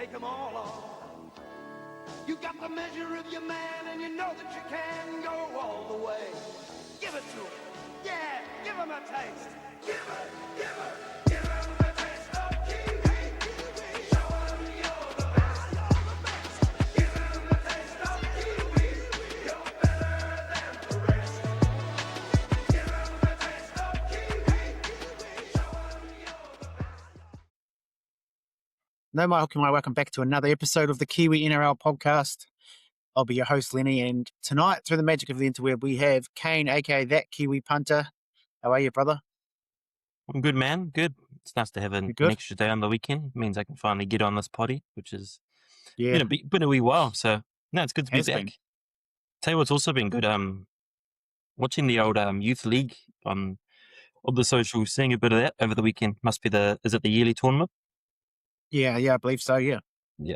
take them all on. You got the measure of your man, and you know that you can go all the way. Give it to him. Yeah, give him a taste. Give him a taste of Kiwi. Show him you're the best. Give him a taste of Kiwi. You're better than the rest. Give him a taste of Kiwi. Show him you're the best. No, welcome back to another episode of the Kiwi NRL podcast. I'll be your host, Lennie, and tonight, through the magic of the interweb, we have Kane, aka that Kiwi Punter. How are you, brother? I'm good, man. Good. It's nice to have an extra day on the weekend. It means I can finally get on this potty, which is been a wee while. So, no, it's good to be back. Tell you what's also been good. Watching the old youth league on the socials, seeing a bit of that over the weekend. Must be is it the yearly tournament? Yeah, I believe so, yeah. Yeah.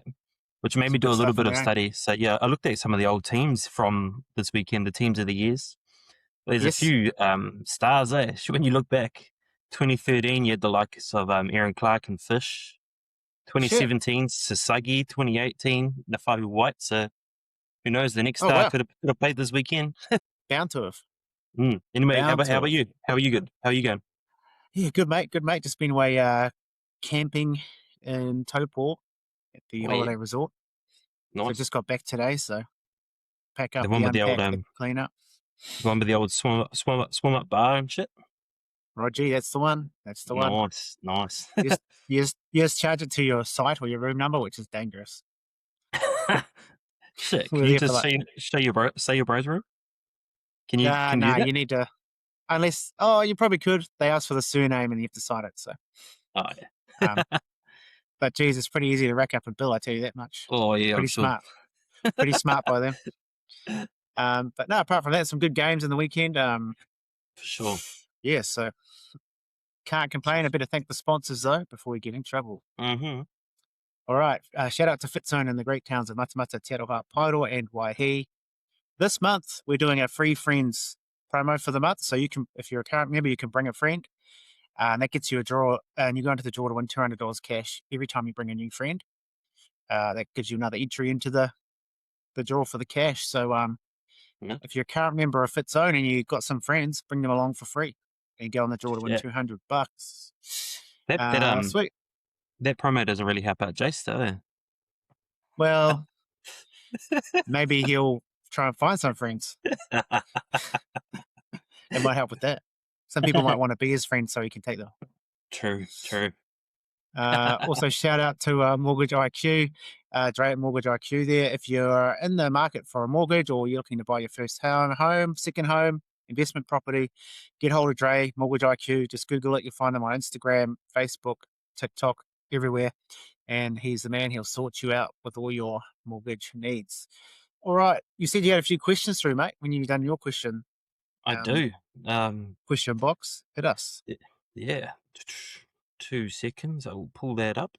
Which made me do a little bit of study. So, yeah, I looked at some of the old teams from this weekend, the teams of the years. There's a few stars there. When you look back, 2013, you had the likes of Aaron Clark and Fish. 2017, Sasagi. 2018, Nafavi White. So, who knows, the next star could have played this weekend. Bound to have. Anyway, how about you? How are you good? How are you going? Yeah, good, mate. Just been away camping in Taupō at the holiday resort. Nice. So just got back today, so pack up, the one with the old clean up. The one with the old swim up bar and shit. Roger, that's the one. Nice. You just charge it to your site or your room number, which is dangerous. Shit, can you just say your bro's room? Can you? No, you need to. Unless, you probably could. They ask for the surname and you have to sign it. So. Oh yeah. But geez, it's pretty easy to rack up a bill. I tell you that much. Oh yeah, pretty smart. Pretty smart by them. But no, apart from that, some good games in the weekend. For sure. Yeah, so can't complain. I better thank the sponsors though before we get in trouble. Mm-hmm. All right. Shout out to Fitzone in the great towns of Matamata, Te Aroha, Paeroa, and Waihi. This month we're doing a free friends promo for the month. So you can, if you're a current member, you can bring a friend. And that gets you a draw, and you go into the draw to win $200 cash every time you bring a new friend. That gives you another entry into the draw for the cash. So if you're a current member of Fitzone and you've got some friends, bring them along for free and go on the draw to win $200. Sweet. That promo doesn't really help out Jace, though. Well, maybe he'll try and find some friends. It might help with that. Some people might want to be his friend so he can take them. True. Also, shout out to Mortgage IQ, Dre at Mortgage IQ there. If you're in the market for a mortgage or you're looking to buy your first home, second home, investment property, get hold of Dre, Mortgage IQ. Just Google it. You'll find them on Instagram, Facebook, TikTok, everywhere. And he's the man. He'll sort you out with all your mortgage needs. All right. You said you had a few questions through, mate, when you've done your question. I do. Question box. Hit us. Yeah. 2 seconds. I will pull that up.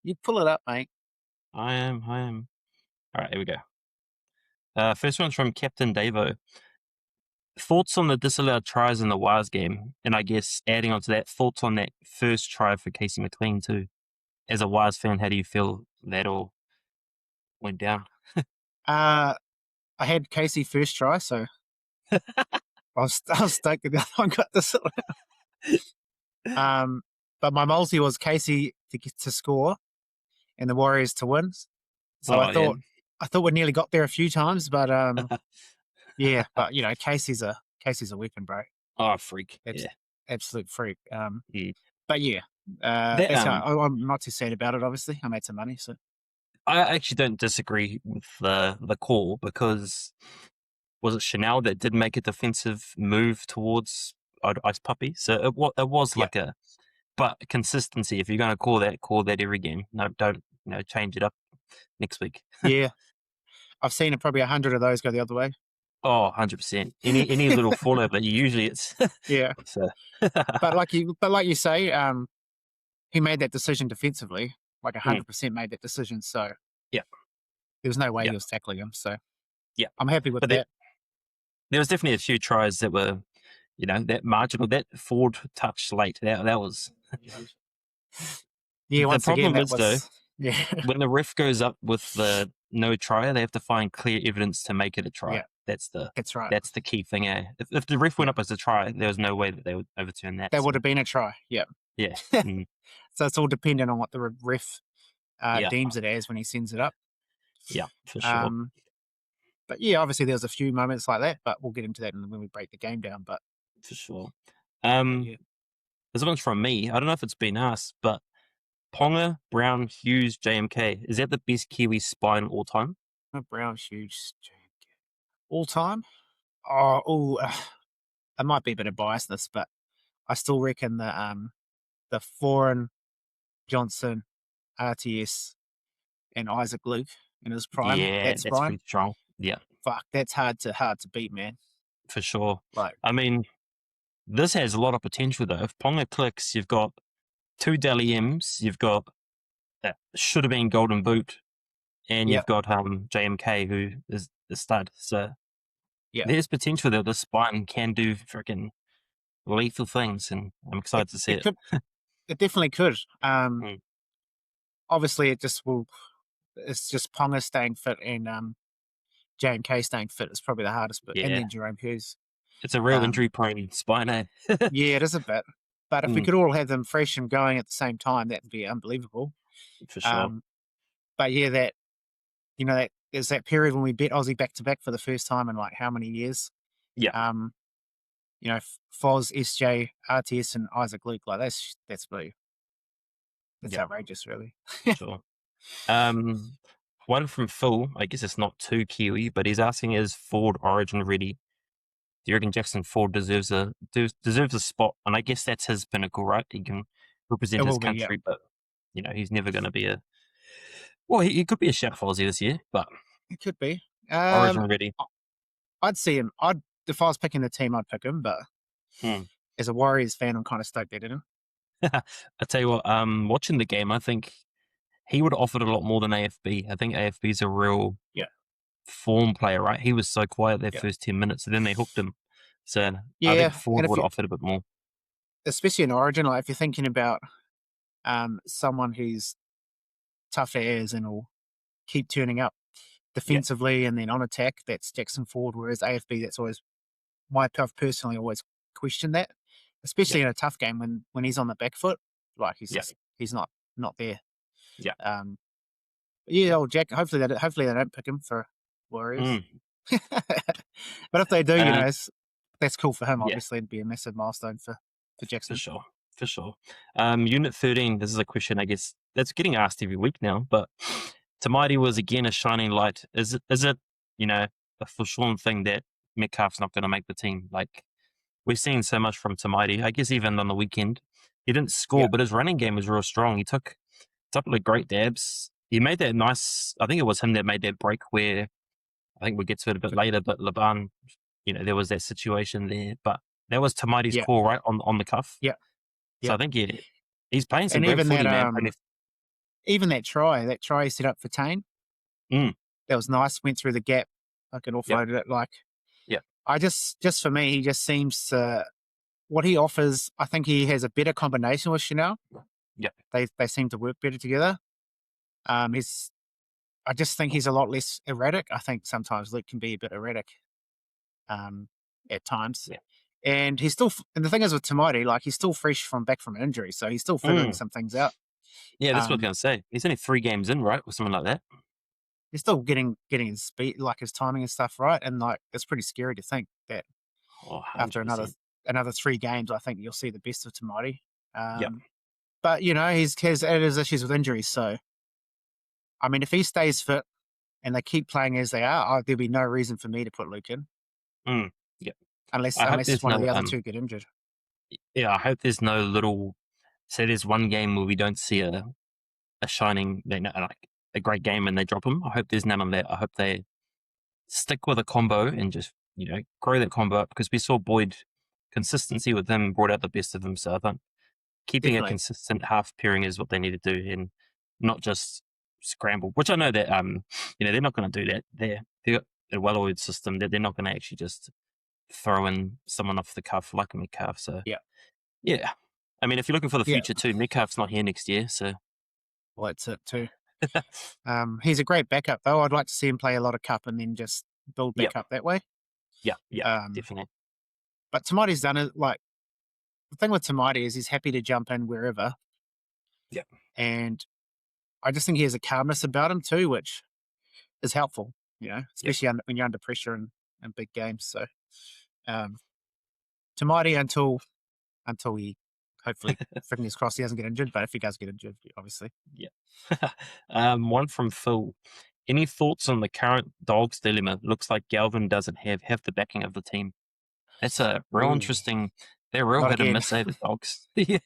You pull it up, mate. I am. All right, here we go. First one's from Captain Davo. Thoughts on the disallowed tries in the Wires game? And I guess adding on to that, thoughts on that first try for Casey McLean too. As a Wires fan, how do you feel that all went down? I had Casey first try, so I was stoked that the other one got this. But my multi was Casey to score and the Warriors to win. So I thought we nearly got there a few times, but yeah. But you know, Casey's a weapon, bro. Oh, freak! Absolute freak. Yeah. But yeah, I'm not too sad about it. Obviously, I made some money, so. I actually don't disagree with the call because was it Chanel that did make a defensive move towards Ice Puppy? So it was like but consistency. If you're going to call that every game. No, don't change it up next week. Yeah, I've seen probably 100 of those go the other way. Oh, 100%. Any little fallout, but usually it's yeah. So. but like you say, he made that decision defensively. Like 100% made that decision. So yeah, there was no way he was tackling him. So yeah, I'm happy with that. There was definitely a few tries that were, that marginal, that forward touch late. That was. Yeah, once again, that was Yeah. when the ref goes up with the no try, they have to find clear evidence to make it a try. Yeah. That's right. That's the key thing. If the ref went Yeah. up as a try, there was no way that they would overturn that. That so, would have been a try. Yeah. yeah. Mm, So it's all dependent on what the ref yeah. deems it as when he sends it up. Yeah, for sure. But yeah, obviously there was a few moments like that, but we'll get into that when we break the game down. But For sure. yeah. This one's from me. I don't know if it's been asked, but Ponga, Brown, Hughes, JMK. Is that the best Kiwi spine all time? Brown, Hughes, all time. Oh, it might be a bit of biasness, but I still reckon the Foreign, Johnson, RTS, and Isaac Luke in his prime. Yeah, That's that's prime. pretty strong. Yeah, Fuck, that's hard to beat, man. for sure. Like, I mean, this has a lot of potential though. If Ponga clicks, you've got 2 Dally M's, you've got that should have been Golden Boot, and Yeah. you've got JMK who is the stud. So Yeah. there's potential that the spine can do freaking lethal things, and I'm excited to see it. It definitely could. Mm. Obviously, it's just Ponga staying fit and J&K staying fit is probably the hardest bit, and Yeah. then Jerome Hughes. It's a real injury-prone spine, eh? Yeah, it is a bit. But if we could all have them fresh and going at the same time, that'd be unbelievable. For sure. But yeah, that there's that period when we bet Aussie back to back for the first time in like how many years? Yeah. Foz, SJ, RTS, and Isaac Luke, like that's blue. That's outrageous, really. Sure. One from Phil. I guess it's not too Kiwi, but he's asking, is Ford Origin ready? Do you reckon Jackson Ford deserves a spot? And I guess that's his pinnacle, right? He can represent his country, but he's never going to be a. Well, he could be a shout for Aussie this year, but it could be. Origin ready. I'd see him. If I was picking the team, I'd pick him. But as a Warriors fan, I'm kind of stoked they didn't. I tell you what, watching the game, I think he would have offered a lot more than AFB. I think AFB is a real form player, right? He was so quiet their first 10 minutes, and then they hooked him. So I think Ford would have offered a bit more. Especially in Origin, like if you're thinking about someone who's tough as and will keep turning up defensively and then on attack, that's Jackson Ford, whereas AFB, that's always, personally always questioned that, especially in a tough game when he's on the back foot, like he's not there. Old Jack, hopefully they don't pick him for Warriors. But if they do, that's cool for him. Obviously, it'd be a massive milestone for Jackson. For sure. Unit 13, this is a question, I guess, that's getting asked every week now, but Tamaiti was again a shining light. Is it a for sure thing that Metcalf's not going to make the team? Like, we've seen so much from Tamaiti. I guess even on the weekend, he didn't score, but his running game was real strong. He took a couple of great dabs. He made that nice, I think it was him that made that break where, I think we'll get to it a bit later, but Laban, there was that situation there, but that was Tamaiti's call, right, on the cuff. Yeah. So I think he's playing some great even footy, man. Even that try he set up for Kane, that was nice. Went through the gap, like it offloaded it. Like, I just for me, he just seems what he offers. I think he has a better combination with Chanel. Yeah, they seem to work better together. I just think he's a lot less erratic. I think sometimes Luke can be a bit erratic, at times. Yeah. And he's still, and the thing is with Tamaiti, like he's still fresh back from an injury, so he's still figuring some things out. Yeah, that's what I was going to say. He's only 3 games in, right, or something like that. He's still getting his speed, like his timing and stuff right, and like it's pretty scary to think that after another 3 games, I think you'll see the best of Tamaiti. But he has his issues with injuries, so I mean, if he stays fit and they keep playing as they are, there'll be no reason for me to put Luke in. Unless one of the other 2 get injured. Yeah, I hope there's no little. Say there's one game where we don't see a shining, like a great game, and they drop him. I hope there's none of that. I hope they stick with a combo and just grow that combo up, because we saw Boyd consistency with him brought out the best of him. So I think keeping a consistent half pairing is what they need to do, and not just scramble. Which I know that they're not going to do that. They've got a well-oiled system that they're not going to actually just throw in someone off the cuff like a Metcalf. So yeah. I mean, if you're looking for the future too, Metcalf's not here next year, so well, that's it too. He's a great backup, though. I'd like to see him play a lot of cup and then just build back up that way. Yeah, definitely. But Tamati's done it. Like, the thing with Tamati is he's happy to jump in wherever. Yeah. And I just think he has a calmness about him too, which is helpful, especially when you're under pressure in big games. So, Tamati until he hopefully, fingers crossed, he doesn't get injured. But if he does get injured, obviously. Yeah. One from Phil. Any thoughts on the current Dogs dilemma? Looks like Galvin doesn't have the backing of the team. That's a real interesting. They're real hit and miss, the Dogs. Yeah.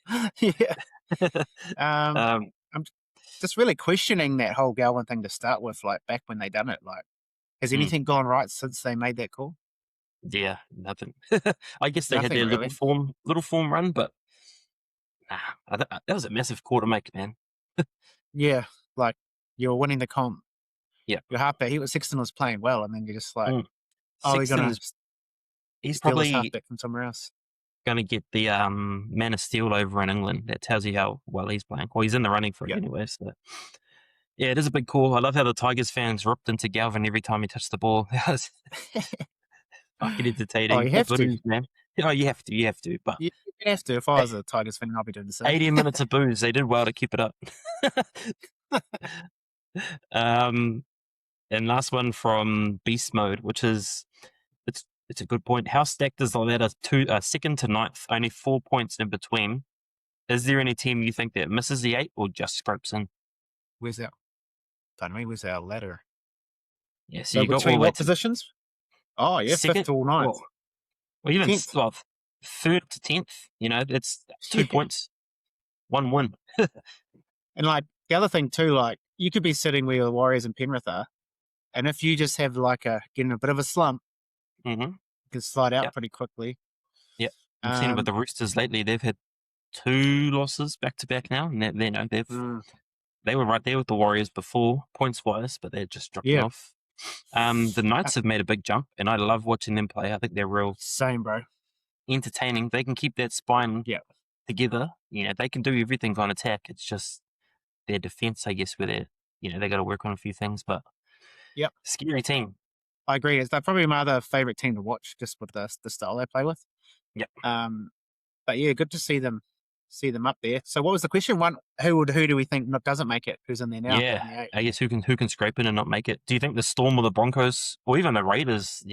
I'm just really questioning that whole Galvin thing to start with. Like back when they done it, like has anything gone right since they made that call? Yeah, nothing. I guess they Nothing, had their really. little form run, but that was a massive call to make, man. Yeah, like you're winning the comp. Yeah, your halfback. Sexton was playing well, and then you're just like, he's probably halfback from somewhere else. Going to get the Man of Steel over in England. That tells you how well he's playing. Well, he's in the running for it anyway. So yeah, it is a big call. I love how the Tigers fans ripped into Galvin every time he touched the ball. That was fucking entertaining. Oh, you have to, man. Oh, you have to. But you have to. If I was a Tigers fan, I'd be doing the same. 80 minutes of booze. They did well to keep it up. And last one from Beast Mode, which is it's a good point. How stacked is the ladder? Second to ninth, only 4 points in between. Is there any team you think that misses the 8 or just scrapes in? Where's our ladder? Yeah, so you got all what positions? Oh, yeah, second, 5th to 9th. Well, even 10th. 3rd to 10th, that's 2 points, 1 win. And like the other thing too, like you could be sitting where the Warriors and Penrith are, and if you just have getting a bit of a slump, you can slide out pretty quickly. Yeah, I've seen it with the Roosters lately. They've had 2 losses back to back now, and they were right there with the Warriors before points wise, but they're just dropping off. The Knights have made a big jump, and I love watching them play. I think they're real bro, entertaining. They can keep that spine together. They can do everything on attack. It's just their defense, I guess, where they got to work on a few things. But scary team. I agree. They're probably my other favorite team to watch, just with the style they play with. Yep. But yeah, good to see them up there. So what was the question? Who do we think doesn't make it? Who's in there now? Yeah, I guess who can scrape in and not make it? Do you think the Storm or the Broncos or even the Raiders?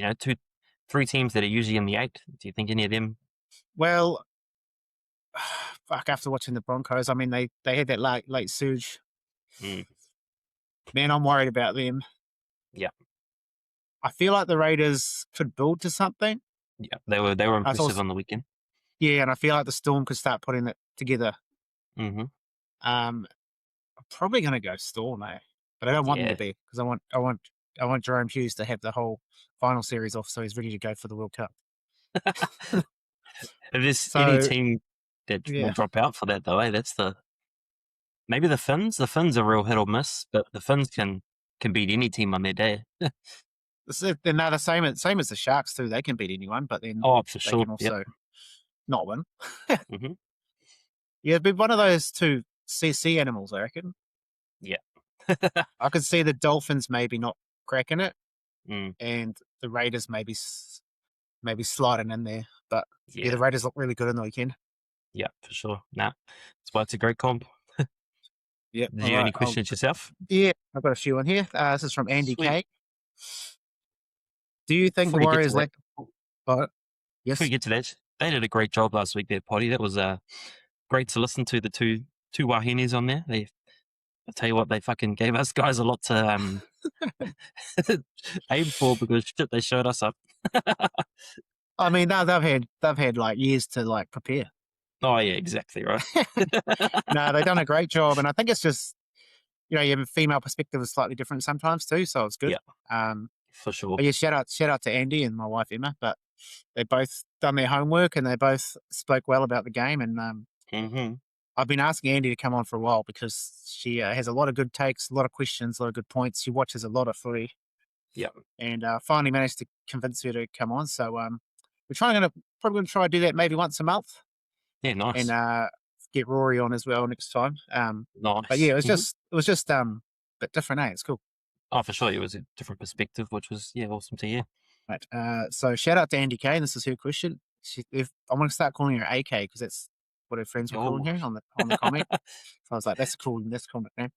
3 teams that are usually in the 8. Do you think any of them? Well, after watching the Broncos, I mean they had that late surge. Man, I'm worried about them. Yeah. I feel like the Raiders could build to something. Yeah, they were impressive on the weekend. Yeah, and I feel like the Storm could start putting it together. Mm-hmm. I'm probably going to go Storm, but I don't want them to be, because I want Jerome Hughes to have the whole final series off, so he's ready to go for the World Cup. If there's any team that will drop out for that, though, that's maybe the Finns. The Finns are real hit or miss, but the Finns can beat any team on their day. They're now the same as the Sharks too. They can beat anyone, but then for they sure. can also not win. Mm-hmm. Yeah, it'd be one of those 2 CC animals, I reckon. Yeah. I could see the Dolphins maybe not cracking it, and the Raiders maybe sliding in there. But the Raiders look really good in the weekend. Yeah, for sure. That's why it's a great comp. Yeah. Do you have any questions yourself? Yeah, I've got a few in here. This is from Andy K. Do you think the Warriors yes. Before we get to that, they did a great job last week there, Potty. That was great to listen to the two Wahinis on there. I'll tell you what, they fucking gave us guys a lot to aim for, because shit, they showed us up. I mean, no, they've had like years to like prepare. Oh yeah, exactly right. No, they've done a great job, and I think it's just your female perspective is slightly different sometimes too, so it's good. Yeah. For sure. But yeah, shout out to Andy and my wife Emma. But they both done their homework and they both spoke well about the game. And I've been asking Andy to come on for a while, because she has a lot of good takes, a lot of questions, a lot of good points. She watches a lot of footy. Yeah. And finally managed to convince her to come on. So we're probably going to try to do that maybe once a month. Yeah, nice. And get Rory on as well next time. Nice. But yeah, it was just bit different, eh? It's cool. Oh, for sure. It was a different perspective, which was, awesome to hear. Right. So shout out to Andy Kane. This is her question. I'm going to start calling her AK because that's what her friends were calling her on the comment. So I was like, that's a cool nickname.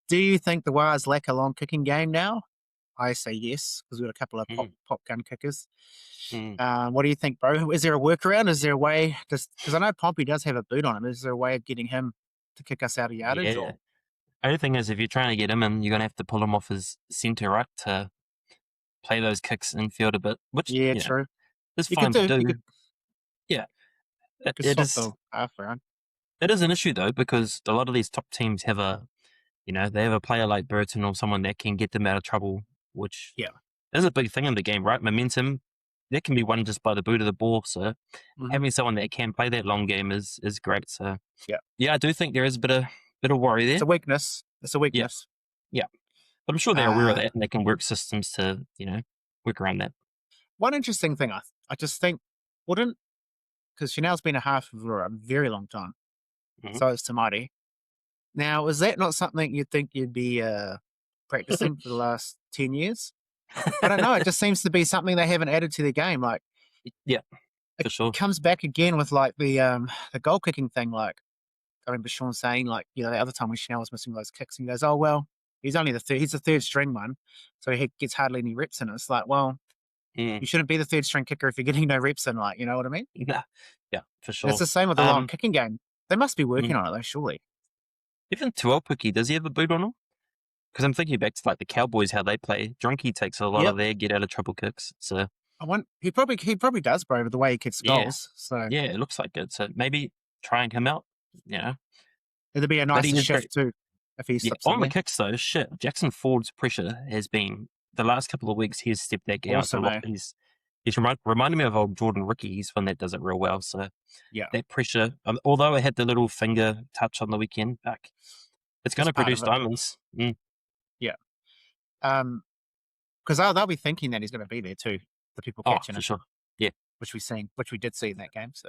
Do you think the Wars lack a long kicking game now? I say yes, because we've got a couple of pop gun kickers. What do you think, bro? Is there a workaround? Is there a way? Because I know Pompey does have a boot on him. Is there a way of getting him to kick us out of yardage? Yeah. Only thing is, if you're trying to get him in, you're going to have to pull him off his centre, right, to play those kicks infield a bit, which, true. It's fine to do. Yeah. It is an issue, though, because a lot of these top teams have they have a player like Burton or someone that can get them out of trouble, which is a big thing in the game, right? Momentum, that can be won just by the boot of the ball. So having someone that can play that long game is great. So I do think there is a bit of worry there. It's a weakness. Yeah. But I'm sure they're aware of that, and they can work systems to, work around that. One interesting thing, I just think, because Chanel's been a half for a very long time. So is Tamati. Now, is that not something you'd think you'd be practicing for the last 10 years? I don't know. It just seems to be something they haven't added to their game. Like, for sure. It comes back again with like the goal kicking thing. Like, I remember Sean saying, like, the other time when Chanel was missing those kicks, and he goes, "Oh well, he's only he's the third string one, so he gets hardly any reps in it." It's like, well, you shouldn't be the third string kicker if you're getting no reps in. Like, you know what I mean? Yeah, for sure. It's the same with the long kicking game. They must be working on it though, surely. Even Tuopiki, does he have a boot on him? Because I'm thinking back to like the Cowboys, how they play. Drunky takes a lot of their get out of trouble kicks. So he probably does, bro, with the way he kicks goals. So yeah, it looks like it. So maybe trying him out. It'd be a nice shift too if he slips on the kicks though. Shit, Jackson Ford's pressure has been the last couple of weeks. He's stepped that game up a lot. He's reminded me of old Jordan Ricky. He's one that does it real well. So that pressure, although it had the little finger touch on the weekend, it's going to produce diamonds. Yeah. Because they'll be thinking that he's going to be there too. The people catching for it. sure. Yeah. Which we did see in that game. So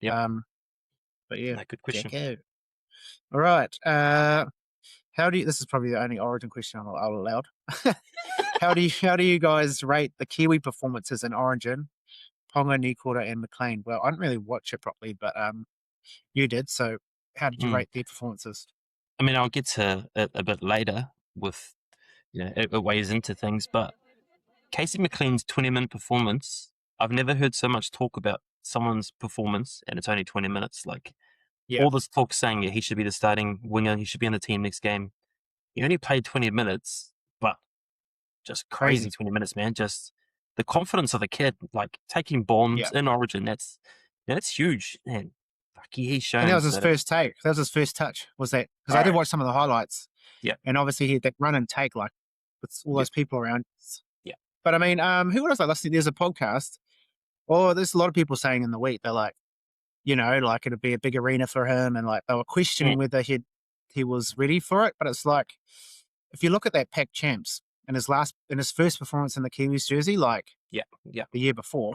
yeah. But yeah, no, good question. All right. This is probably the only Origin question I'll allow. How do you guys rate the Kiwi performances in Origin, Ponga, Nikora, and McLean? Well, I didn't really watch it properly, but you did. So how did you rate their performances? I mean, I'll get to it a bit later with, it weighs into things, but Casey McLean's 20-minute performance, I've never heard so much talk about someone's performance, and it's only 20 minutes. Like, all this talk saying he should be the starting winger, he should be on the team next game. He only played 20 minutes, but just crazy 20 minutes, man. Just the confidence of the kid, like taking bombs in Origin, that's huge, man. He's shown. And that was his first take. That was his first touch. Was that? Because I did watch some of the highlights. Yeah. And obviously he had that run and take, like with all those people around. Yeah. But I mean, who was I listening? There's a podcast. Or there's a lot of people saying in the week they're like, like it'd be a big arena for him, and like they were questioning whether he was ready for it. But it's like, if you look at that Pac Champs in his first performance in the Kiwis jersey, like the year before,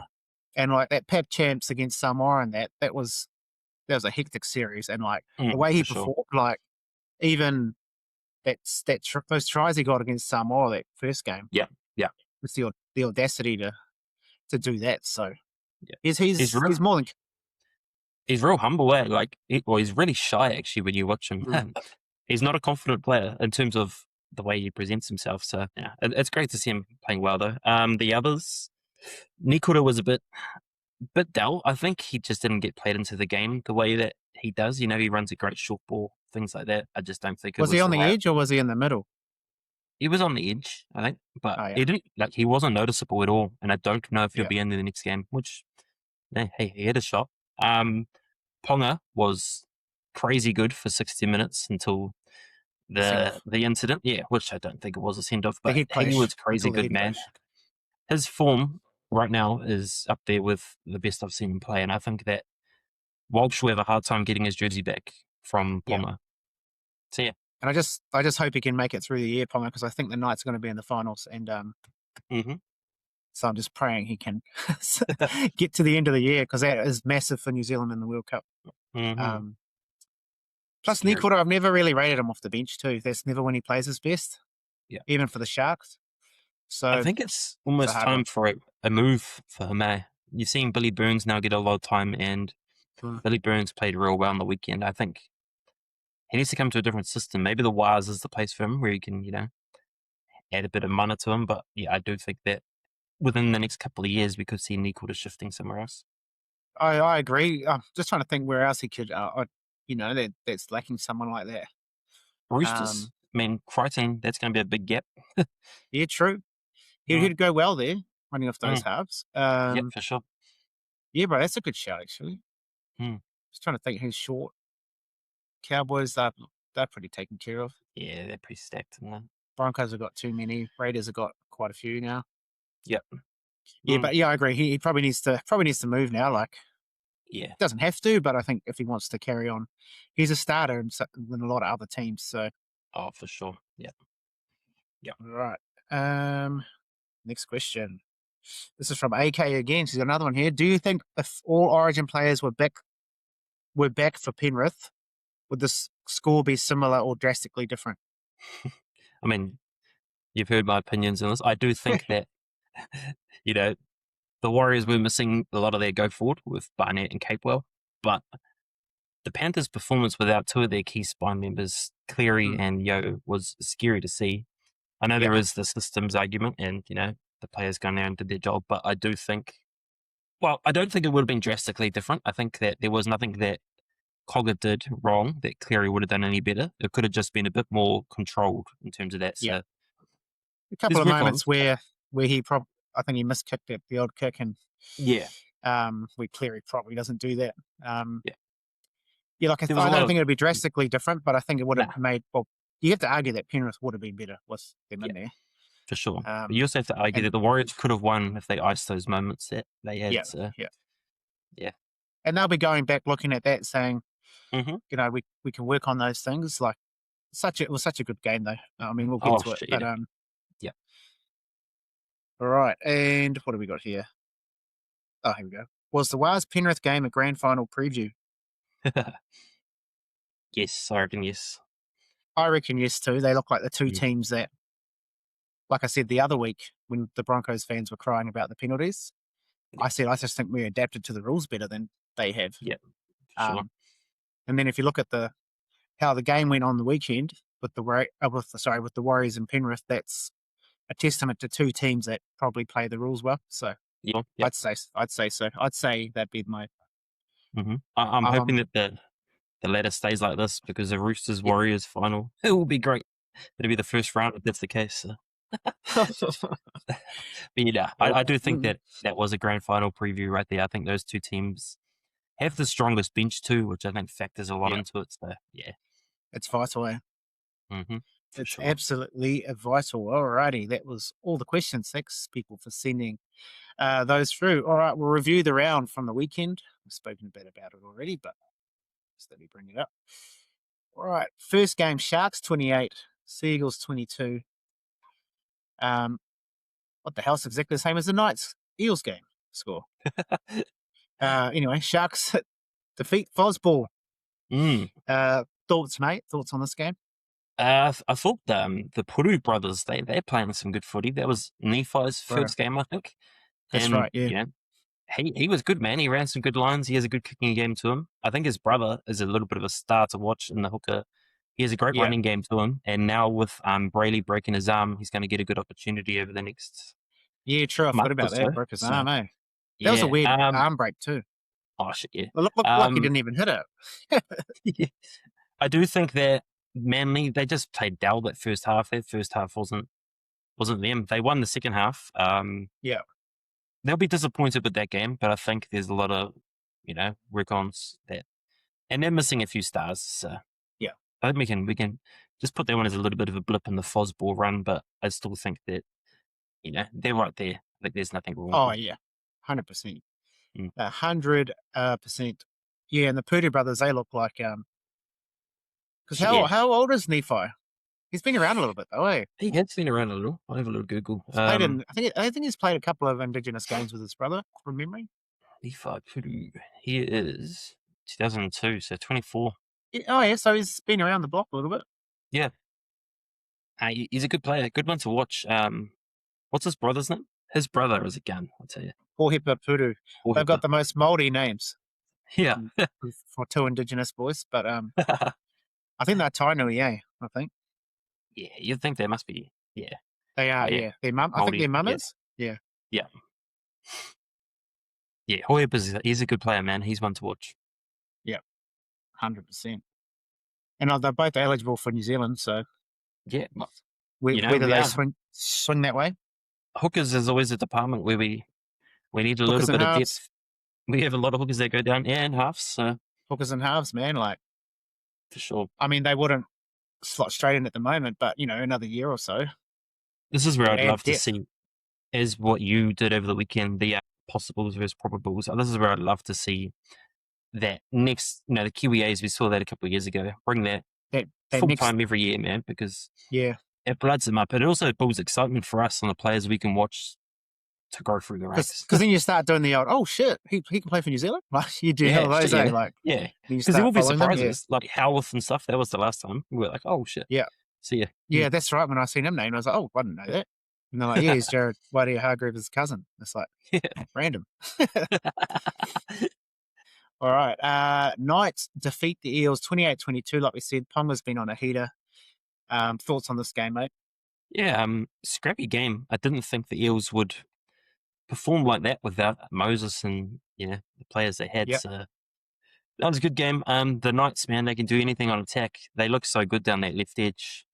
and like that Pac Champs against Samoa, and that was a hectic series, and like the way he performed, like even those tries he got against Samoa that first game, it's the audacity to do that. So he's more than. He's real humble, like he's really shy actually when you watch him. He's not a confident player in terms of the way he presents himself. So it's great to see him playing well though. The others, Nikora was a bit dull. I think he just didn't get played into the game the way that he does. He runs a great short ball, things like that. I just don't think was he on the edge or was he in the middle? He was on the edge, I think, but he wasn't noticeable at all. And I don't know if he'll be in the next game. Which, hey, he had a shot. Ponga was crazy good for 60 minutes until the incident. Yeah, which I don't think it was a send-off, but he was crazy good, man. His form right now is up there with the best I've seen him play, and I think that Walsh will have a hard time getting his jersey back from Ponga. So yeah. And I just hope he can make it through the year, Ponga, because I think the Knights are going to be in the finals, and so I'm just praying he can get to the end of the year, because that is massive for New Zealand in the World Cup. Plus, Scary. Nikora, I've never really rated him off the bench too. That's never when he plays his best. Yeah. Even for the Sharks. So I think it's almost hard time one. for a move for him. You're seeing Billy Burns now get a lot of time, and Billy Burns played real well on the weekend. I think he needs to come to a different system. Maybe the Wires is the place for him where he can, add a bit of mana to him. But yeah, I do think that within the next couple of years, we could see Nikora shifting somewhere else. I agree. I'm just trying to think where else he could, that's lacking someone like that. Roosters. I mean, Crichton, that's going to be a big gap. Yeah, true. He'd go well there, running off those halves. Yeah, for sure. Yeah, bro, that's a good shout, actually. Hmm. Just trying to think who's short. Cowboys, they're pretty taken care of. Yeah, they're pretty stacked. Broncos have got too many. Raiders have got quite a few now. Yep. Yeah, but yeah, I agree. He probably needs to move now. Like, yeah, doesn't have to, but I think if he wants to carry on, he's a starter in a lot of other teams. So, oh, for sure. Yeah. All right. Next question. This is from AK again. She's got another one here. Do you think if all Origin players were back for Penrith, would the score be similar or drastically different? I mean, you've heard my opinions on this. I do think that, the Warriors were missing a lot of their go forward with Barnett and Capewell, but the Panthers' performance without two of their key spine members, Cleary and Yo, was scary to see. I know there is the systems argument and, the players gone there and did their job, but I do think, I don't think it would have been drastically different. I think that there was nothing that Cogger did wrong that Cleary would have done any better. It could have just been a bit more controlled in terms of that. So a couple of moments where he I think he miskicked it, the old kick, and where Cleary probably doesn't do that. Like I don't think it would be drastically different, but I think it would have made. Well, you have to argue that Penrith would have been better with them in there. For sure. But you also have to argue that the Warriors could have won if they iced those moments that they had. Yeah. And they'll be going back looking at that saying, we can work on those things. Like it was such a good game though. I mean, we'll get to it. But all right. And what have we got here? Oh, here we go. Was the Wars Penrith game a grand final preview? Yes, I reckon yes. I reckon yes too. They look like the two teams that, like I said the other week when the Broncos fans were crying about the penalties, I said I just think we adapted to the rules better than they have. Yeah, sure. And then if you look at how the game went on the weekend with the Warriors and Penrith, that's a testament to two teams that probably play the rules well. So I'd say so. I'd say that'd be my. I'm hoping that the ladder stays like this because the Roosters Warriors final, it will be great. It'll be the first round if that's the case. But I do think that was a grand final preview right there. I think those two teams have the strongest bench too, which I think factors a lot into it. So it's vital. It's sure. Absolutely vital. Alrighty, that was all the questions. Thanks, people, for sending those through. All right, we'll review the round from the weekend. We've spoken a bit about it already, but just let me bring it up. All right, first game: Sharks 28, Seagulls 22. What the hell's exactly the same as the Knights Eels game score? Anyway, Sharks defeat Fosball. Thoughts, mate? Thoughts on this game? I thought the Puru brothers, they're playing some good footy. That was Nephi's first game, I think. That's right, yeah. He was good, man. He ran some good lines. He has a good kicking game to him. I think his brother is a little bit of a star to watch in the hooker. He has a great running game to him. And now with Brayley breaking his arm, he's going to get a good opportunity over the next. Yeah, true. I forgot about that. Broke his arm, eh? That was a weird arm break too. Oh, shit, yeah. Look like he didn't even hit it. I do think that Manly, they just played dull that first half. That first half wasn't them. They won the second half. They'll be disappointed with that game, but I think there's a lot of, work-ons that, and they're missing a few stars. So I think we can just put that one as a little bit of a blip in the Fosball run, but I still think that, they're right there. I think there's nothing wrong. Oh yeah, 100%, 100%. Yeah, and the Purdy brothers, they look like because how old is Nephi? He's been around a little bit though, eh? He has been around a little. I'll have a little Google. I think he's played a couple of Indigenous games with his brother, from memory. Nephi Puru. He is 2002, so 24. Oh, yeah, so he's been around the block a little bit. Yeah. He's a good player. Good one to watch. What's his brother's name? His brother is a gun, I'll tell you. Hohepa Puru. They've got Hohepa. the most Māori names Yeah. for two Indigenous boys, but I think they're Tainui, I think. Yeah, you'd think they must be. Yeah. They are, Yeah. yeah. Their mum, I think Māori, their mum yeah. is. Yeah. Yeah. Yeah, he's a good player, man. He's one to watch. 100%. And they're both eligible for New Zealand, so Yeah. whether they swing that way. Hookers is always a department where we need a Hookers little and bit of halves. depth. We have a lot of hookers that go down and halves, so Hookers and halves, man. Like, for sure. I mean, they wouldn't slot straight in at the moment, but, another year or so. This is where I'd love to depth. see, is what you did over the weekend, the possibles versus probables. This is where I'd love to see that next, the Kiwi A's, we saw that a couple of years ago. Bring that full time every year, man, because it bloods them up. It also builds excitement for us and the players we can watch to go through the ranks. Because then you start doing the old, oh shit, he can play for New Zealand? Like, you do hell of those, eh? Like, because there will be surprises, like Howarth and stuff. That was the last time. We were like, oh shit. Yeah. See ya. Yeah, that's right. When I seen him named, I was like, oh, I didn't know that. And they're like, yeah, he's Jared Waerea-Hargreaves' cousin. It's like, random. All right. Knights defeat the Eels 28-22. Like we said, Ponga's been on a heater. Thoughts on this game, mate? Yeah, scrappy game. I didn't think the Eels would perform like that without Moses and the players they had. Yep. So that was a good game. The Knights, man, they can do anything on attack. They look so good down that left edge.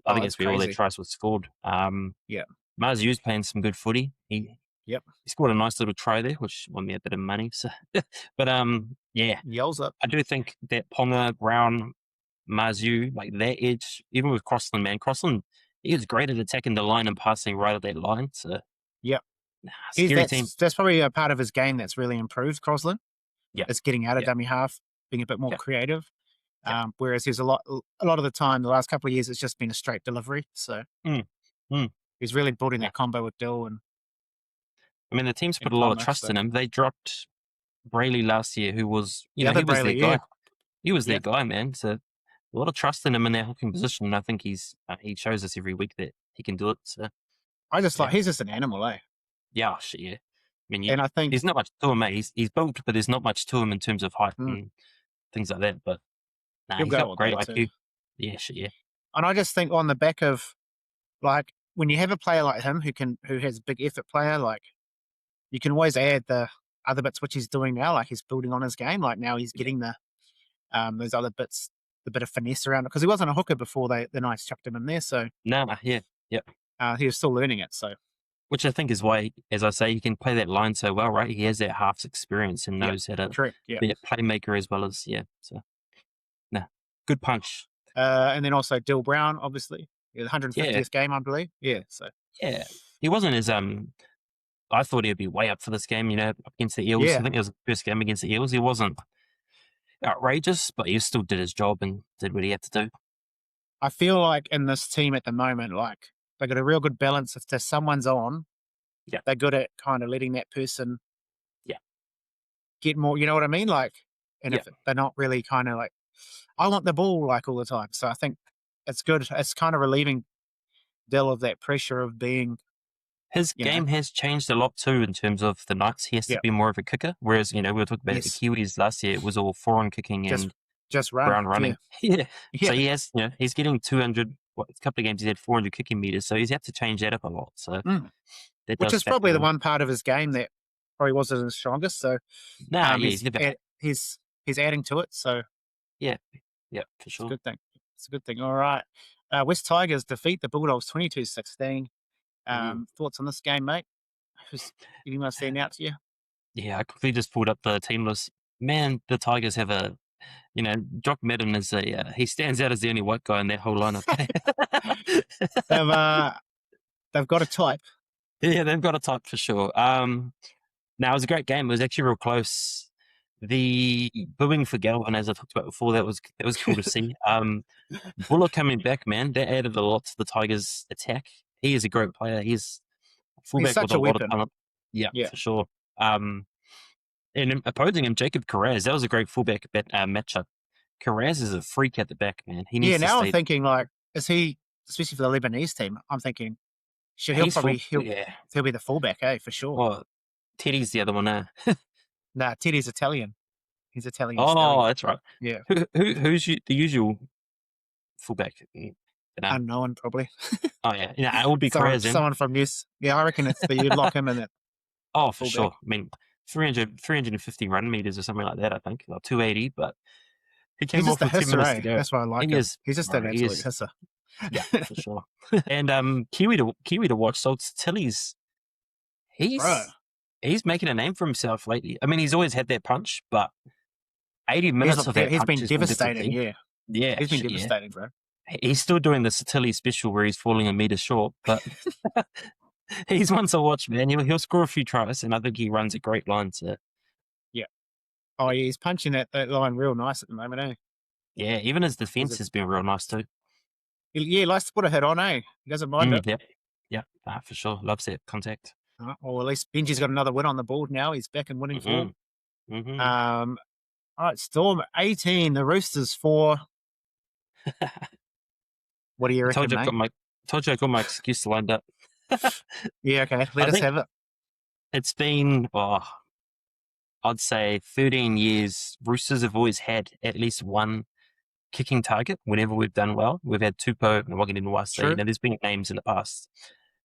I think it's where all their tries were scored. Marzu's playing some good footy. He scored a nice little try there, which won me a bit of money. So, but Yells up. I do think that Ponga, Brown, Marzu, like that edge, even with Crossland, man, Crossland, he was great at attacking the line and passing right at that line. So scary team. That's probably a part of his game that's really improved, Crossland. Yeah, it's getting out of dummy half, being a bit more creative. Whereas he's a lot of the time, the last couple of years, it's just been a straight delivery. So he's really building that combo with Dill. And I mean, the team's put a lot of trust in him. They dropped Brayley last year, who was, he was their guy. He was their guy, man. So a lot of trust in him in their hooking position. And I think he shows us every week that he can do it. So I just he's just an animal, eh? Yeah, shit, yeah. I mean, and I think there's not much to him, mate. He's built, but there's not much to him in terms of height and things like that. But he's got great IQ. Too. Yeah, shit, yeah. And I just think on the back of, like, when you have a player like him who has a big effort player, like, you can always add the other bits which he's doing now. Like, he's building on his game. Like, now he's getting the those other bits, the bit of finesse around it, because he wasn't a hooker before the Knights chucked him in there. So he was still learning it. So. Which I think is why, as I say, he can play that line so well, right? He has that halves experience and knows how to be a playmaker as well as, So, good punch. And then also Dill Brown, obviously. The 150th game, I believe. Yeah, so. Yeah. He wasn't as, I thought he'd be way up for this game, against the Eels. I think it was the first game against the Eels. He wasn't outrageous, but he still did his job and did what he had to do. I feel like in this team at the moment, like, they got a real good balance. If there's someone's on, they're good at kind of letting that person get more, you know what I mean? Like, and if they're not really kind of like, I want the ball like all the time. So I think it's good. It's kind of relieving Dill of that pressure of being. His game has changed a lot too in terms of the Knights. He has to be more of a kicker. Whereas, we were talking about the Kiwis last year. It was all foreign kicking and just Brown running. Yeah. So he has, he's getting 200. A couple of games he's had 400 kicking meters, so he's had to change that up a lot. So, which is probably the one part of his game that probably wasn't his strongest. So, he's adding to it. So, yeah, for sure. It's a good thing. It's a good thing. All right, West Tigers defeat the Bulldogs 22-16. Thoughts on this game, mate? Anyone stand out to you? Yeah, I quickly just pulled up the team list. Man, the Tigers have a. Jock Madden is he stands out as the only white guy in that whole lineup. They've got a type. Yeah, they've got a type for sure. Now, it was a great game. It was actually real close. The booing for Galvin, as I talked about before, that was cool to see. Buller coming back, man, that added a lot to the Tigers' attack. He is a great player. He's fullback with a lot of talent. Yeah, for sure. And opposing him, Jacob Carraz, that was a great fullback matchup Carraz is a freak at the back, man. He Yeah, needs to now I'm stay. thinking like, is he, especially for the Lebanese team? I'm thinking, he'll He's full. Yeah. he'll be the fullback, for sure. Well, Teddy's the other one now. Nah, Teddy's Italian. He's Italian Oh, stallion. that's right. Yeah, Who's the usual fullback? unknown probably. Oh yeah, it would be Carraz. Someone from News. Yeah, I reckon you'd lock him in that. Oh, for fullback. sure. I mean, 350 run meters or something like that. I think, or 280. But he came He's off just a with 10 hisser, minutes to go. That's why I like He him. is, He's just bro, an he absolute is. hisser. Yeah, for sure. And Kiwi to watch. So Tilly's, Bro. he's making a name for himself lately. I mean, he's always had that punch, but 80 minutes of that He's punch been has devastating. disappearing. Yeah, Yeah, he's been devastating, bro. He's still doing the Tilly special where he's falling a meter short, but he's one to watch, man. He'll score a few tries, and I think he runs a great line. So. Yeah. Oh, yeah, he's punching that line real nice at the moment, eh? Yeah, even his defense has been real nice too. He likes to put a hit on, eh? He doesn't mind it. Yeah, for sure. Loves that contact. Or at least Benji's got another win on the board now. He's back in winning form. Mm-hmm. All right, Storm 18, the Roosters 4. What do you reckon, mate? Told you I got my excuse lined up. Yeah, okay. Let us have it. It's been, I'd say 13 years. Roosters have always had at least one kicking target whenever we've done well. We've had Tupou and Waganinu-Wase. Now, there's been names in the past.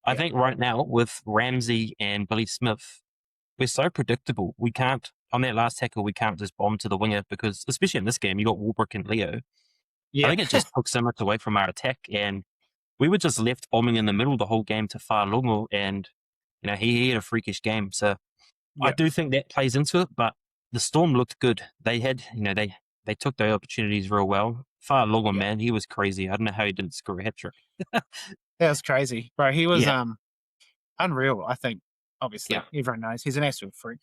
I think right now with Ramsey and Billy Smith, we're so predictable. We can't, on that last tackle, we can't just bomb to the winger because, especially in this game, you got Warbrick and Leo. Yeah. I think it just took so much away from our attack, and we were just left bombing in the middle the whole game to Fa'alogo, and he had a freakish game. So I do think that plays into it, but the Storm looked good. They had, they took their opportunities real well. Fa'alogo, man, he was crazy. I don't know how he didn't score a hat trick. That was crazy, bro. He was unreal. I think. Obviously, everyone knows he's an absolute freak.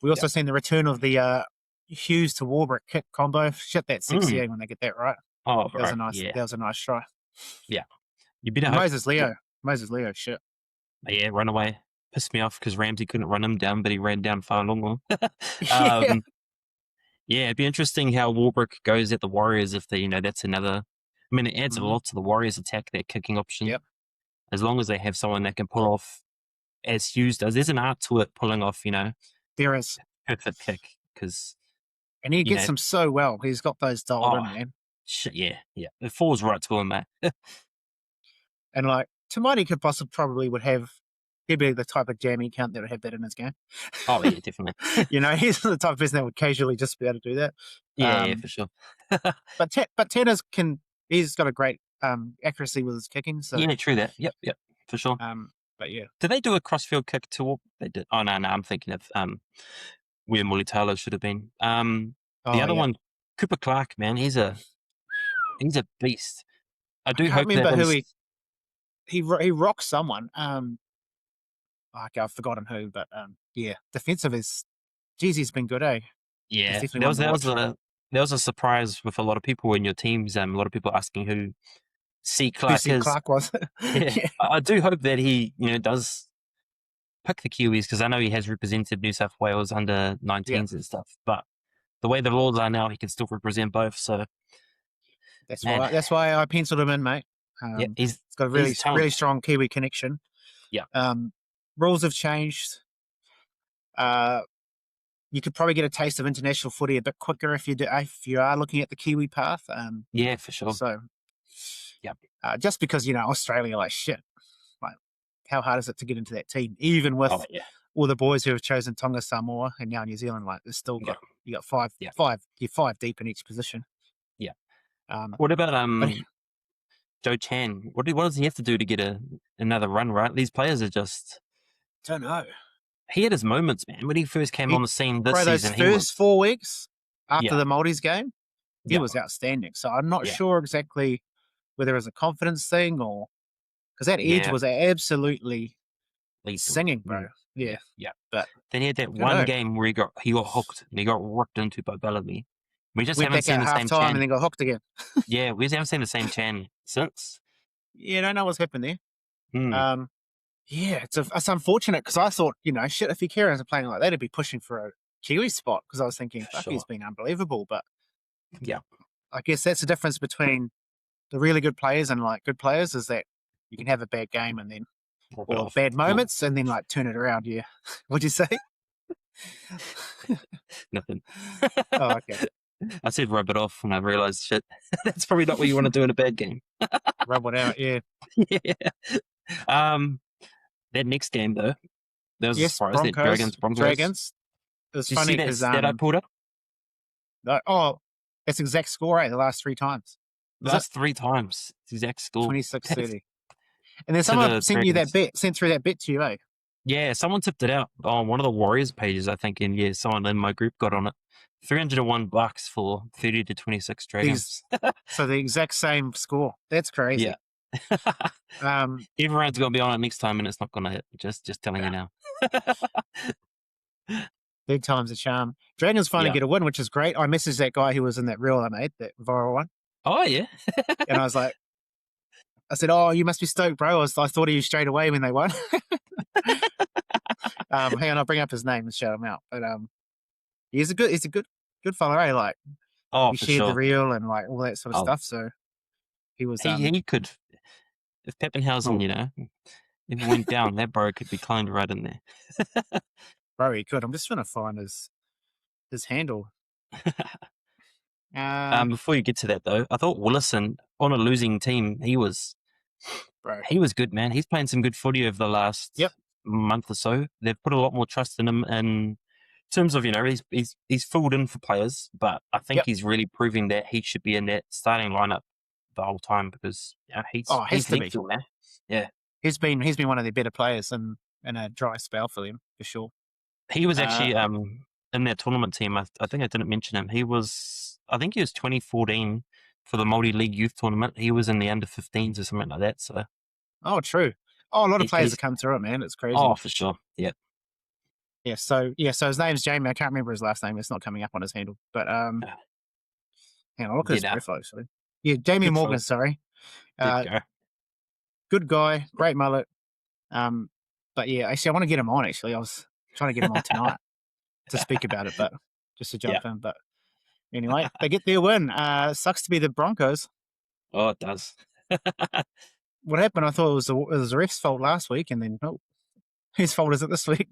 We also seen the return of the Hughes to Warbrick kick combo. Shit, that's sexy when they get that right. Oh, that was a nice. That was a nice try. Yeah, you better Moses Leo, shit. Yeah, run away. Pissed me off because Ramsey couldn't run him down, but he ran down Fa'alogo. Yeah, it'd be interesting how Warbrick goes at the Warriors if they, that's another. I mean, it adds a lot to the Warriors' attack, that kicking option. Yep. As long as they have someone that can pull off, as Hughes does. There's an art to it, pulling off, There is. Perfect kick. And he gets them so well. He's got those dialed in, man. Shit, yeah. It falls right to him, mate. And like, Tamati could probably would have, he'd be the type of jammy account that would have that in his game. Oh, yeah, definitely. He's the type of person that would casually just be able to do that. Yeah, for sure. but Tanner's he's got a great accuracy with his kicking. So yeah, true that. Yep, for sure. But yeah, did they do a crossfield kick too? They did. Oh no, I'm thinking of where Mulitalo should have been. The other one, Cooper Clark, man, he's a beast. I do hope remember who he rocked someone. I've forgotten who, but defensive is, geez, he's been good, eh? Yeah, that was a surprise with a lot of people in your teams. A lot of people asking who C. Clark is. Clark was. Yeah. I do hope that he, does pick the Kiwis because I know he has represented New South Wales under 19s and stuff. But the way the rules are now, he can still represent both. So that's why I penciled him in, mate. He's got a really strong Kiwi connection. Yeah. Rules have changed. You could probably get a taste of international footy a bit quicker if you are looking at the Kiwi path. Yeah, for sure. So, just because Australia, like shit, like how hard is it to get into that team? Even with all the boys who have chosen Tonga, Samoa, and now New Zealand, like there's still got you got five. You're five deep in each position. Yeah. What about Joe Chan? What does he have to do to get another run? Right, these players are just. Don't know. He had his moments, man. When he first came on the scene this season, those first 4 weeks after the Maldives game, he was outstanding. So I'm not sure exactly whether it was a confidence thing or because that edge was absolutely singing, bro. Yeah. But then he had that one game where he got hooked and he got ripped into by Bellamy. We just haven't seen the same Chan. And then got hooked again. Yeah, we just haven't seen the same Chan since. Yeah, I don't know what's happened there. Yeah, it's unfortunate because I thought, shit, if he carries on playing like that, he'd be pushing for Kiwi spot because I was thinking, For fuck, sure. he's been unbelievable. But Yeah. I guess that's the difference between the really good players and like good players is that you can have a bad game and then Rub it or off. bad Cool. moments and then like turn it around. Yeah. What'd you say? Nothing. Oh, okay. I said rub it off and I realized shit. That's probably not what you want to do in a bad game. Rub it out. Yeah. Yeah. That next game though, that was a Yes. surprise. That Broncos. Broncos. It was Did you funny see that because stat I pulled up? that's exact score right the last 3 times. Was Last 3 times. It's exact score. 26-30. And then To someone the sent you that Dragons. sent through that bet to you, eh? Yeah, someone tipped it out on one of the Warriors pages, I think, and yeah, someone in my group got on it. $301 for 30 to 26 Dragons. So the exact same score. That's crazy. Yeah. Everyone's gonna be on it next time, and it's not gonna hit. Just telling you now. Third time's a charm. Dragons finally Yeah. get a win, which is great. I messaged that guy who was in that reel I made, that viral one, Oh yeah. and I was like, I said, "Oh, you must be stoked, bro." I thought of you straight away when they won. Hang on, I'll bring up his name and shout him out. But he's a good fella, eh? Like Oh, he for shared sure. the reel and like all that sort of Oh. stuff. So he was. He could, if Peppenhausen, if it went down, that bro could be cloned right in there. Bro, he could. I'm just trying to find his handle. Before you get to that though, I thought Willison on a losing team, he was good, man. He's playing some good footy over the last month or so. They've put a lot more trust in him in terms of, he's filled in for players, but I think he's really proving that he should be in that starting lineup the whole time because he's lethal, man. Yeah. He's been one of their better players in a dry spell for them, for sure. He was actually in that tournament team. I think I didn't mention him. I think he was 2014 for the multi-league youth tournament. He was in the under-15s or something like that. So. Oh, true. Oh, a lot of players have come through it, man. It's crazy. Oh, for sure. Yeah. Yeah. So his name's Jamie. I can't remember his last name. It's not coming up on his handle. But hang on, look at his profile actually. Yeah, Jamie Good Morgan. fella. Sorry. Good guy, great mullet. But yeah, actually, I want to get him on. Actually, I was trying to get him on tonight to speak about it, but just to jump in. But anyway, they get their win. Sucks to be the Broncos. Oh, it does. What happened? I thought it was the ref's fault last week, and then whose fault is it this week?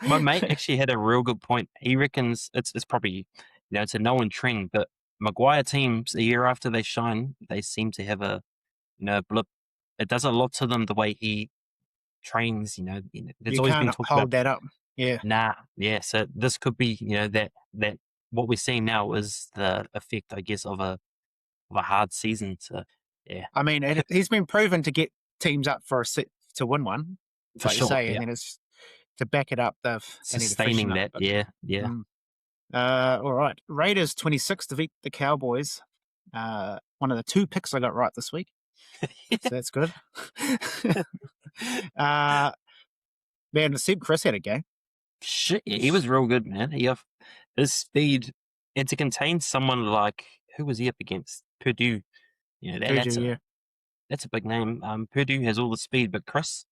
My mate actually had a real good point. He reckons it's probably it's a known trend, but Maguire teams a year after they shine, they seem to have a blip. It does a lot to them the way he trains. There's You always can't been talk hold about that up. Yeah. Nah, yeah. So this could be that what we're seeing now is the effect, I guess, of a hard season. So yeah, I mean, he's been proven to get teams up to win one, for like sure. you say, yeah. and then it's to back it up. They need to Sustaining that. Yeah. All right. Raiders 26 defeat the Cowboys. One of the 2 picks I got right this week. So that's good. Man, Seb Chris had a game. Shit, yeah, he was real good, man. His speed, and to contain someone like, who was he up against? Purdue. That's a big name. Purdue has all the speed, but Chris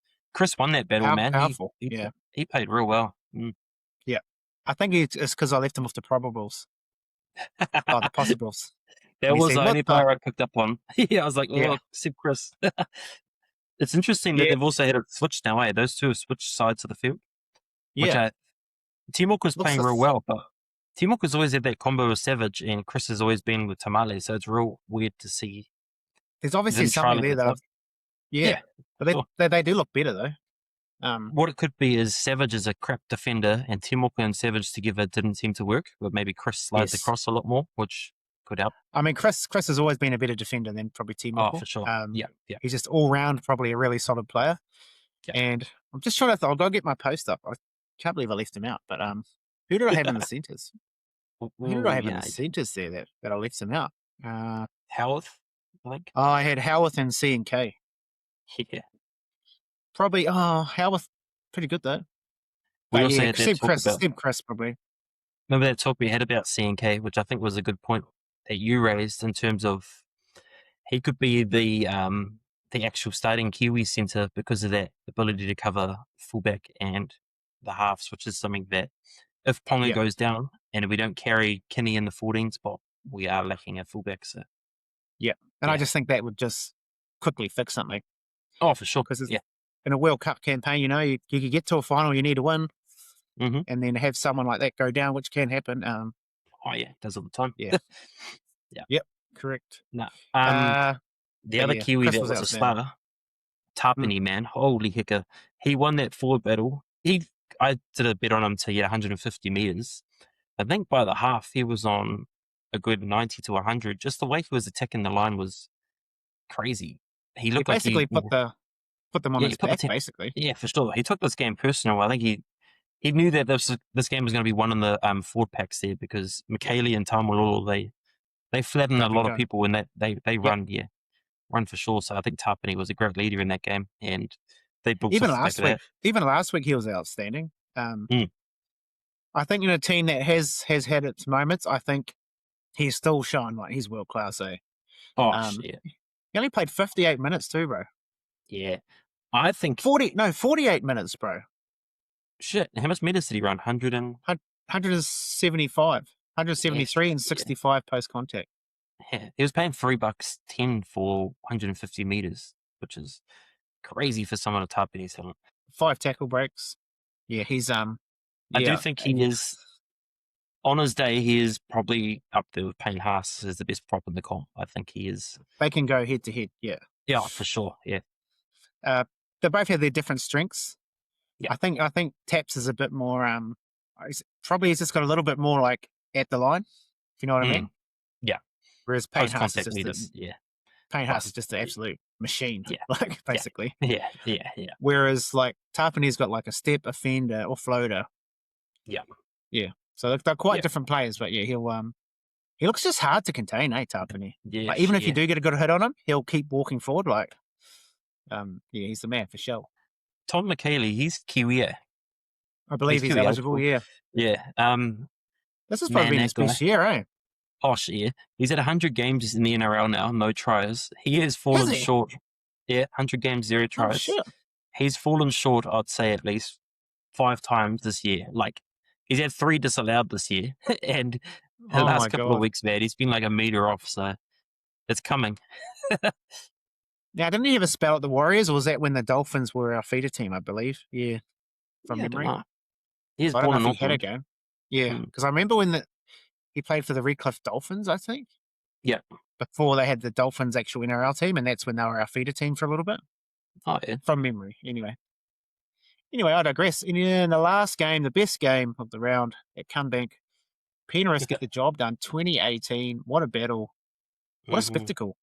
won that battle, man. Powerful. He played real well. Yeah. I think it's because I left him off the probables. The possibles. That was the only player I picked up on. Yeah, I was like, Seb Chris. It's interesting that they've also had it switched now, eh? Those two have switched sides of the field. Yeah. Timok was playing real well, but Timok has always had that combo with Savage, and Chris has always been with Tamale, so it's real weird to see. There's obviously something there, though. Yeah. But they do look better, though. What it could be is Savage is a crap defender, and Timok and Savage together didn't seem to work, but maybe Chris slides across a lot more, which could help. I mean, Chris has always been a better defender than probably Timok. Oh, for sure. Yeah. He's just all round probably a really solid player. Yeah. And I'm just trying to I'll go get my post up. I can't believe I left him out. But who did I have in the centres? Who did I have in the centres there that I left him out? Howarth, I think. Oh, I had Howarth and C&K. Yeah. Probably, Howarth, pretty good though. We also had Steve Chris probably. Remember that talk we had about C&K, which I think was a good point that you raised in terms of he could be the actual starting Kiwi centre because of that ability to cover fullback and the halves, which is something that if Ponga Yeah. goes down and we don't carry Kenny in the 14 spot, we are lacking a fullback. So. And I Yeah. just think that would just quickly fix something. Oh, for sure. Because Yeah. in a World Cup campaign, you could get to a final, you need to win, Mm-hmm. and then have someone like that go down, which can happen. Oh, yeah. Does all the time. Yeah. Yeah. Yep. Correct. No. But The other yeah, Kiwi Chris that was was a outstanding. star, Tapani, man. Holy hecker. He won that forward battle. I did a bet on him to 150 meters. I think by the half, he was on a good 90 to 100. Just the way he was attacking the line was crazy. He He looked like basically put them on his back, basically. Yeah, for sure. He took this game personal. I think he knew that this game was going to be won in the forward packs there because McKaylee and Tamalolo, they flatten a lot of people when they run for sure. So I think Tapani was a great leader in that game, and they built Even off the back of that. Even last week, he was outstanding. I think in a team that has had its moments, I think he's still showing like he's world class. Oh, shit. He only played 58 minutes too, bro. Yeah. I think 48 minutes, bro. Shit. How much meters did he run? 175, 173 and 65 post contact. Yeah. He was paying $3.10 for 150 meters, which is crazy for someone of Tapani's talent. 5 tackle breaks. Yeah, he's I do think he is on his day. He is probably up there with Payne Haas as the best prop in the comp. I think he is. They can go head to head. Yeah. Yeah, for sure. Yeah. They both have their different strengths. Yeah. I think Taps is a bit more. He's just got a little bit more like at the line. If you know what I mean. Yeah. Whereas Payne Haas is just an absolute machine. Yeah. Like basically. Yeah. Whereas like Tapani's got like a step, a fender, or floater. Yeah. Yeah. So they're quite different players, but yeah, he looks just hard to contain, Tapani. Yeah. Like, even if you do get a good hit on him, he'll keep walking forward. Like, he's the man for sure. Tom McKaylee, he's Kiwi. I believe he's eligible. Yeah. Yeah. This has probably been his best year, eh? Oh, shit. He's at 100 games in the NRL now, no tries. He has fallen short. Yeah, 100 games, 0 tries. Oh, shit. He's fallen short, I'd say, at least 5 times this year. Like, he's had 3 disallowed this year. And the last couple of weeks, man, he's been like a meter off. So it's coming. Now, didn't he have a spell at the Warriors, or was that when the Dolphins were our feeder team, I believe? Yeah. From memory. He's I born don't know in if he had a game. Yeah. Because I remember when he played for the Redcliffe Dolphins, I think. Yeah. Before they had the Dolphins actual NRL team, and that's when they were our feeder team for a little bit. Oh, yeah. From memory, anyway. Anyway, I digress. In the last game, the best game of the round at Cumbank, Penrith get the job done. 2018. What a battle. What a spectacle.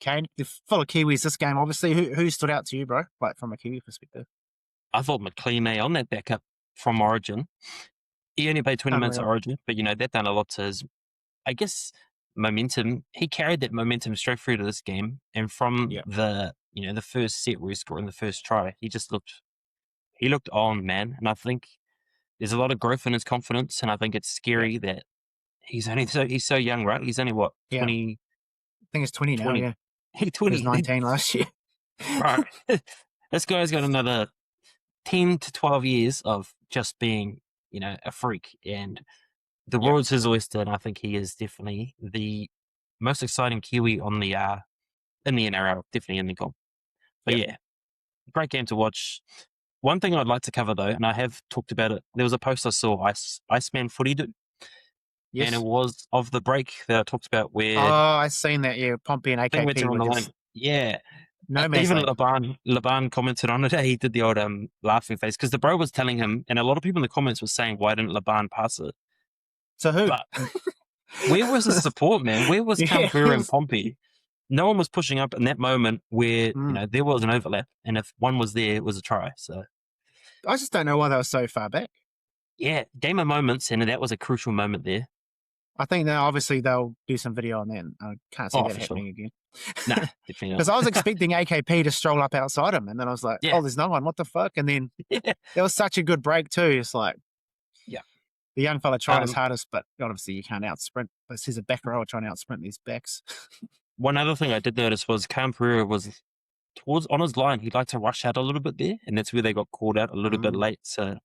Kane, full of Kiwis this game, obviously. Who stood out to you, bro? Like, from a Kiwi perspective? I thought McLean on that backup from Origin. He only played 20 minutes at Origin, but, that done a lot to his, I guess, momentum. He carried that momentum straight through to this game. And from the first set where he scored in the first try, he looked on, man. And I think there's a lot of growth in his confidence. And I think it's scary that he's so young, right? He's only, 20? I think it's 20 now, yeah. He 20. He was 19 last year. Right. This guy's got another 10 to 12 years of just being, a freak. And the world's his oyster. And I think he is definitely the most exciting Kiwi on the in the NRL, definitely in the comp. But great game to watch. One thing I'd like to cover, though, and I have talked about it, there was a post I saw, Iceman Footy did. Yes. And it was of the break that I talked about where... Oh, I've seen that, yeah. Pompey and AKP were just... Yeah. No, even Laban commented on it. He did the old laughing face because the bro was telling him, and a lot of people in the comments were saying, why didn't Laban pass it? To who? But where was the support, man? Where was Kampura and Pompey? No one was pushing up in that moment where there was an overlap, and if one was there, it was a try. So I just don't know why they were so far back. Yeah, game of moments, and that was a crucial moment there. I think now, obviously, they'll do some video on that. And I can't see that happening again. No, definitely not. Because I was expecting AKP to stroll up outside him, and then I was like, oh, there's no one. What the fuck? And then there was such a good break, too. It's like, the young fella tried his hardest, but obviously you can't out-sprint. But he's a back rower trying to out-sprint these backs. One other thing I did notice was Kampura was on his line. He liked to rush out a little bit there, and that's where they got called out a little bit late. So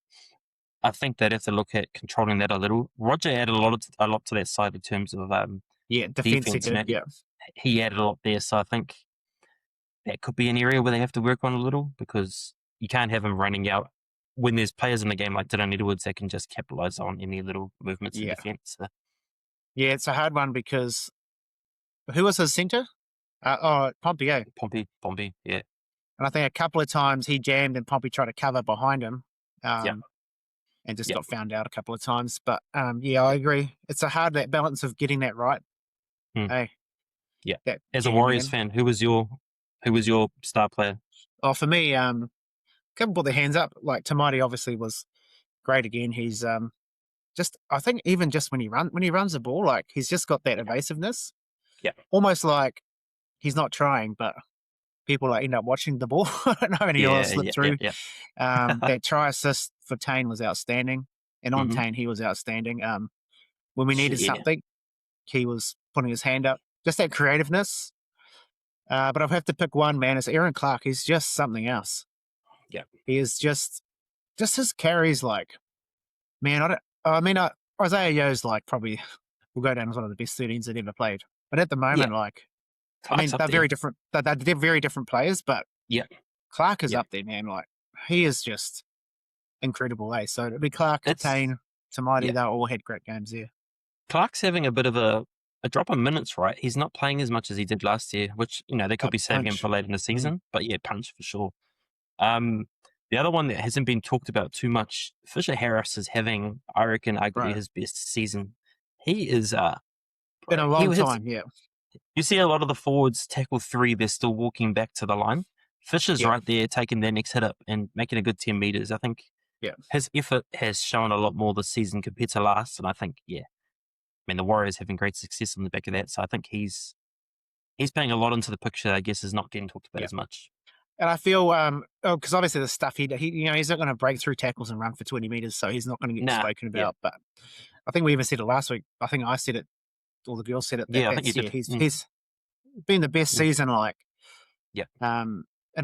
I think they'd have to look at controlling that a little. Roger added a lot to that side in terms of defense he defense. did, He added a lot there, so I think that could be an area where they have to work on a little, because you can't have him running out when there's players in the game like Dylan Edwards that can just capitalize on any little movements in defense. So. Yeah, it's a hard one because who was his centre? Pompey. Pompey, yeah. And I think a couple of times he jammed and Pompey tried to cover behind him. And just got found out a couple of times. But I agree. It's a hard balance of getting that right. Hey, that as a Warriors fan, who was your star player? Oh, for me, couldn't put their hands up. Like Tamati obviously was great again. He's I think even just when he runs the ball, like he's just got that evasiveness. Yeah, almost like he's not trying, but people end up watching the ball. I don't know, and he'll slip through. That try assist for Tane was outstanding, and on Tane he was outstanding. When we needed something, he was putting his hand up. Just that creativeness. But I'll have to pick one, man. It's Aaron Clark. He's just something else. Yeah, he is just his carries. Like, man, Isaiah Yo's like probably will go down as one of the best 13s that ever played. But at the moment, they're very different. They're very different players, but Clark is up there, man. Like, he is just incredible, eh? So it'd be Clark, Kane, Tamati, they all had great games there. Clark's having a bit of a drop in minutes, right? He's not playing as much as he did last year, which, they could be saving him for later in the season. But Punch for sure. The other one that hasn't been talked about too much, Fisher Harris is having, I reckon, arguably his best season. He is in a long time, You see a lot of the forwards tackle 3, they're still walking back to the line. Fisher's right there taking their next hit up and making a good 10 meters. I think his effort has shown a lot more this season compared to last, and I think, the Warriors having great success on the back of that, so I think he's paying a lot into the picture, I guess, is not getting talked about as much. And I feel, because obviously the stuff he's not going to break through tackles and run for 20 meters, so he's not going to get spoken about. But I think we even said it last week. I think I said it, all the girls said it. I think you did. He's been the best season, in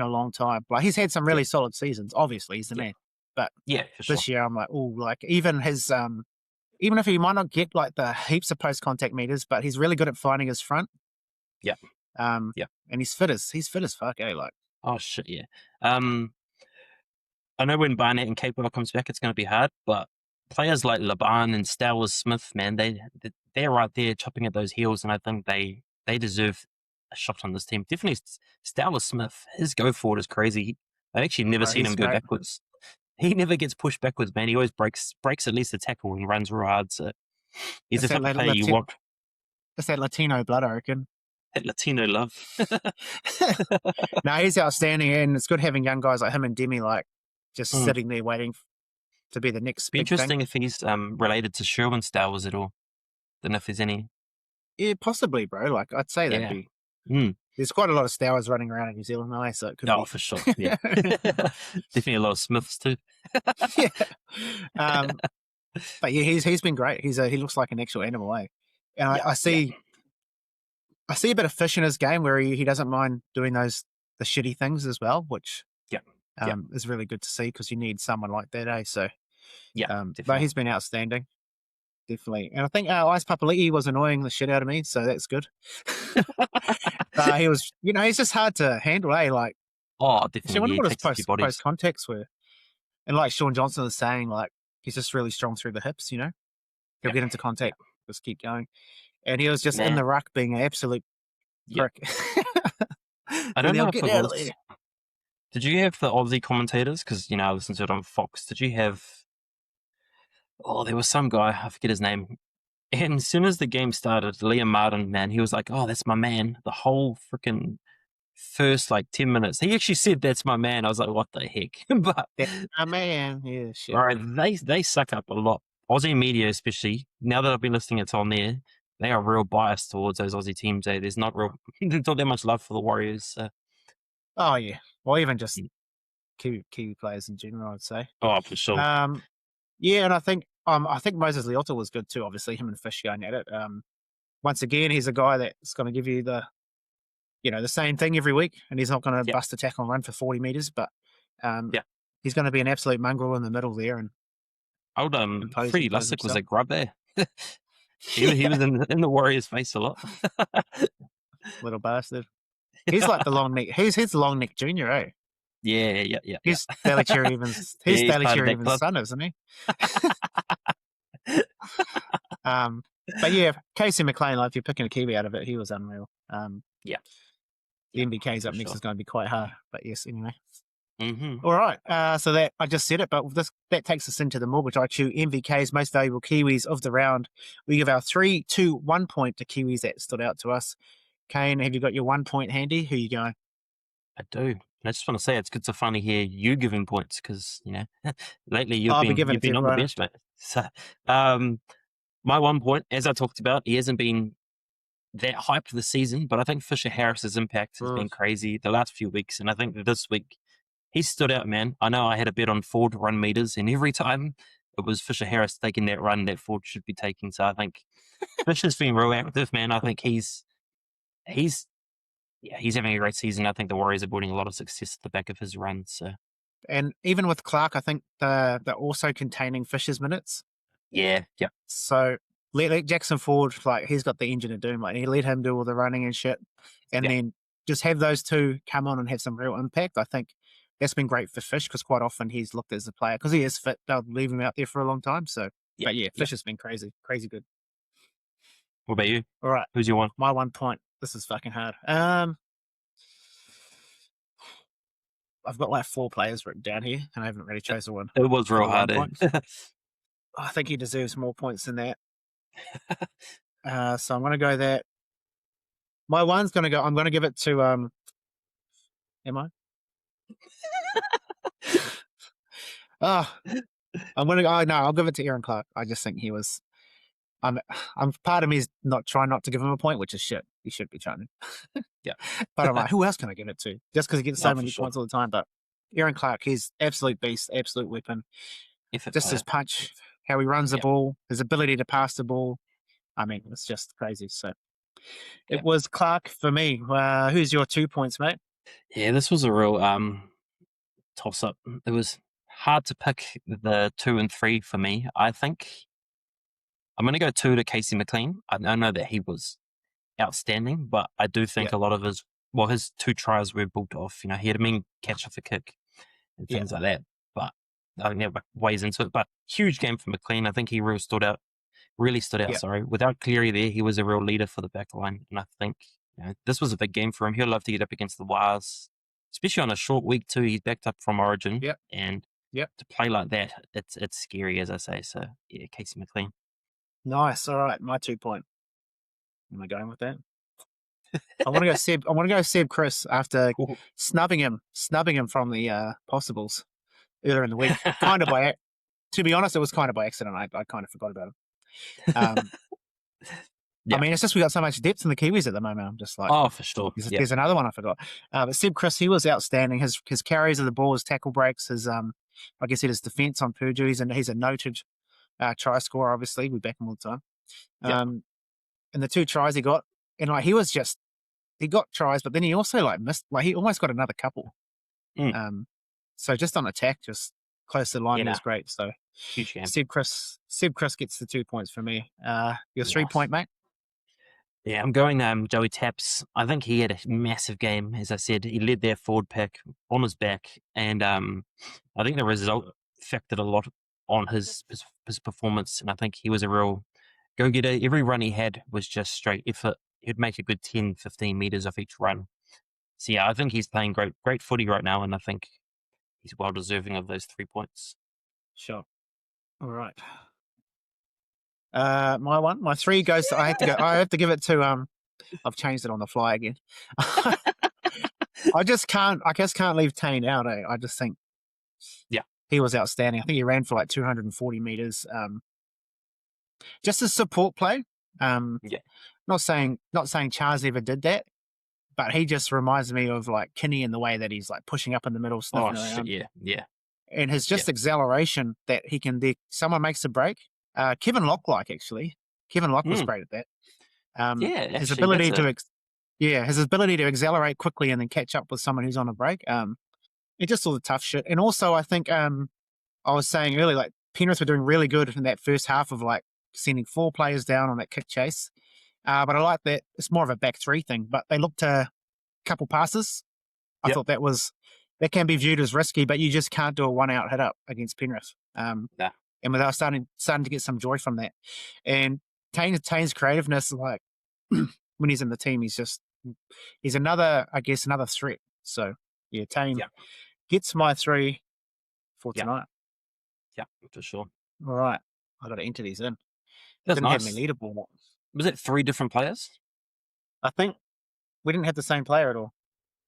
a long time. Like, he's had some really solid seasons. Obviously, he's the man. But this year, I'm like, even his, even if he might not get like the heaps of post contact meters, but he's really good at finding his front. And he's fit as fuck, eh? Like. Oh shit, yeah. I know when Barnett and Capewell comes back, it's going to be hard, but players like Laban and Stowers Smith, man, they're right there chopping at those heels, and I think they deserve a shot on this team. Definitely Stowers Smith, his go forward is crazy. I've actually never seen him go backwards. He never gets pushed backwards, man. He always breaks at least a tackle and runs real hard. So he's the type of player you want. It's that Latino blood, I reckon. That Latino love. No, he's outstanding, and it's good having young guys like him and Demi just sitting there waiting to be the next. Be interesting thing. If he's related to Sherwin Stowers at all. Don't know if there's any. Yeah, possibly, bro. Like, I'd say that'd be. There's quite a lot of Stowers running around in New Zealand, though, so it could be. For sure. Yeah, definitely a lot of Smiths too. But he's been great. He looks like an actual animal, eh? And I see. I see a bit of fish in his game where he doesn't mind doing the shitty things as well, which is really good to see, because you need someone like that, eh? So but he's been outstanding, definitely. And I think Ice Papali'i was annoying the shit out of me, so that's good. He was, he's just hard to handle, eh? Like, definitely. I wonder what his post contacts were, and like Sean Johnson was saying, like, he's just really strong through the hips. He'll get into contact, just keep going. And he was just in the ruck being an absolute prick. I don't know if it was. Did you have the Aussie commentators? Because, I listened to it on Fox. Did you have... there was some guy, I forget his name. And as soon as the game started, Liam Martin, man, he was like, that's my man. The whole freaking first, 10 minutes. He actually said, that's my man. I was like, what the heck? But that's my man. Yeah, shit. All right, they suck up a lot. Aussie media especially, now that I've been listening, it's on there. They are real biased towards those Aussie teams. There's not that much love for the Warriors. So. Oh yeah, well, even just Kiwi players in general, I'd say. Oh, for sure. Yeah, and I think Moses Leota was good too. Obviously, him and Fish going at it. Once again, he's a guy that's going to give you the same thing every week, and he's not going to bust a tackle and run for 40 meters, but he's going to be an absolute mongrel in the middle there, and Old imposing Freddie Lussick was himself. a grub there. he was in the Warriors' face a lot. Little bastard. He's like the long neck. He's the long neck junior, eh? Yeah. He's Daly Cherry Evans. Yeah, He's he's Daly part of Cherry that Evans' club. son, isn't he? But yeah, Casey McLean, like if you're picking a Kiwi out of it, he was unreal. Yeah. The MVKs up for next sure. is going to be quite hard. But yes, anyway. Mm-hmm. All right. So that I just said it, but that takes us into the Mortgage IQ MVKs, most valuable Kiwis of the round. We give our 3, 2, 1 point to Kiwis that stood out to us. Kane, have you got your 1 point handy? Who you going? I do. And I just want to say it's good to finally hear you giving points because, lately you've I'll be been giving it to on the everyone. bench, mate. So, my 1 point, as I talked about, he hasn't been that hyped this season, but I think Fisher Harris's impact has been crazy the last few weeks, and I think that this week he stood out, man. I know I had a bet on Ford run meters, and every time it was Fisher Harris taking that run that Ford should be taking. So I think Fisher's been real active, man. I think he's having a great season. I think the Warriors are building a lot of success at the back of his run. So, and even with Clark, I think they're also containing Fisher's minutes. Yeah. So let Jackson Ford, like he's got the engine of doom. Like he let him do all the running and shit, and then just have those two come on and have some real impact. I think that's been great for Fish because quite often he's looked as a player because he is fit. They'll leave him out there for a long time. So, but yeah, Fish has been crazy good. What about you? All right, who's your one? My 1 point. This is fucking hard. I've got like 4 players written down here, and I haven't really chosen one. It was real hard. I think he deserves more points than that. So I'm going to go that. My one's going to go. I'm going to give it to. Am I? I'm going to. Oh no, I'll give it to Aaron Clark. I just think he was. I'm part of me is not trying not to give him a point, which is shit. He should be trying to. Yeah. But I'm like, who else can I give it to? Just because he gets so many points all the time. But Aaron Clark, he's absolute beast, absolute weapon. Just his punch, how he runs the ball, his ability to pass the ball. I mean, it's just crazy. So it was Clark for me. Who's your 2 points, mate? Yeah, this was a real toss up. It was hard to pick the 2 and 3 for me. I think I'm going to go 2 to Casey McLean. I know that he was outstanding, but I do think a lot of his 2 tries were built off. He had a mean catch off a kick and things like that. But I think that weighs into it. But huge game for McLean. I think he really stood out. Sorry. Without Cleary there, he was a real leader for the back line. And I think this was a big game for him. He'll love to get up against the Wires, especially on a short week too. He's backed up from Origin. And to play like that, it's scary, as I say. So, yeah, Casey McLean. Nice. All right. My 2 point. Am I going with that? I want to go Seb Chris after snubbing him from the possibles earlier in the week. To be honest, it was kind of by accident. I kind of forgot about him. I mean, it's just we got so much depth in the Kiwis at the moment. I'm just like, oh, for sure. There's another one I forgot. But Seb Chris, he was outstanding. His carries of the ball, his tackle breaks, his like I said, his defense on Purdue. He's a noted try scorer. Obviously, we back him all the time. And the 2 tries he got, and like he got tries, but then he also like missed. Like he almost got another couple. So just on attack, just close to the line, he was great. So huge game. Seb Chris gets the 2 points for me. Your 3 point, mate. Yeah, I'm going Joey Taps. I think he had a massive game. As I said, he led their forward pack on his back, and I think the result factored a lot on his performance. And I think he was a real go-getter. Every run he had was just straight effort. He'd make a good 10, 15 meters off each run. So yeah, I think he's playing great footy right now, and I think he's well deserving of those 3 points. Sure. All right. My 3 goes to, I have to give it to I've changed it on the fly again. I just can't leave Kane out. I just think he was outstanding. I think he ran for like 240 meters. Just a support play. Not saying Charles ever did that, but he just reminds me of like Kinney in the way that he's like pushing up in the middle, sniffing around. Yeah. And his acceleration that he can. Someone makes a break. Kevin Locke, actually. Kevin Locke was great at that. His ability to accelerate quickly and then catch up with someone who's on a break. He just all the tough shit. And also, I think I was saying earlier, like Penrith were doing really good in that first half of like sending 4 players down on that kick chase. But I like that. It's more of a back 3 thing, but they looked a couple passes. I thought that can be viewed as risky, but you just can't do a 1-out hit up against Penrith. And without starting to get some joy from that. And Kane's creativeness, like when he's in the team, he's another threat. So yeah, Kane gets my 3 for tonight. Yeah, for sure. All right, I got to enter these in. That's Didn't nice. have my leaderboard. Was it 3 different players? I think we didn't have the same player at all.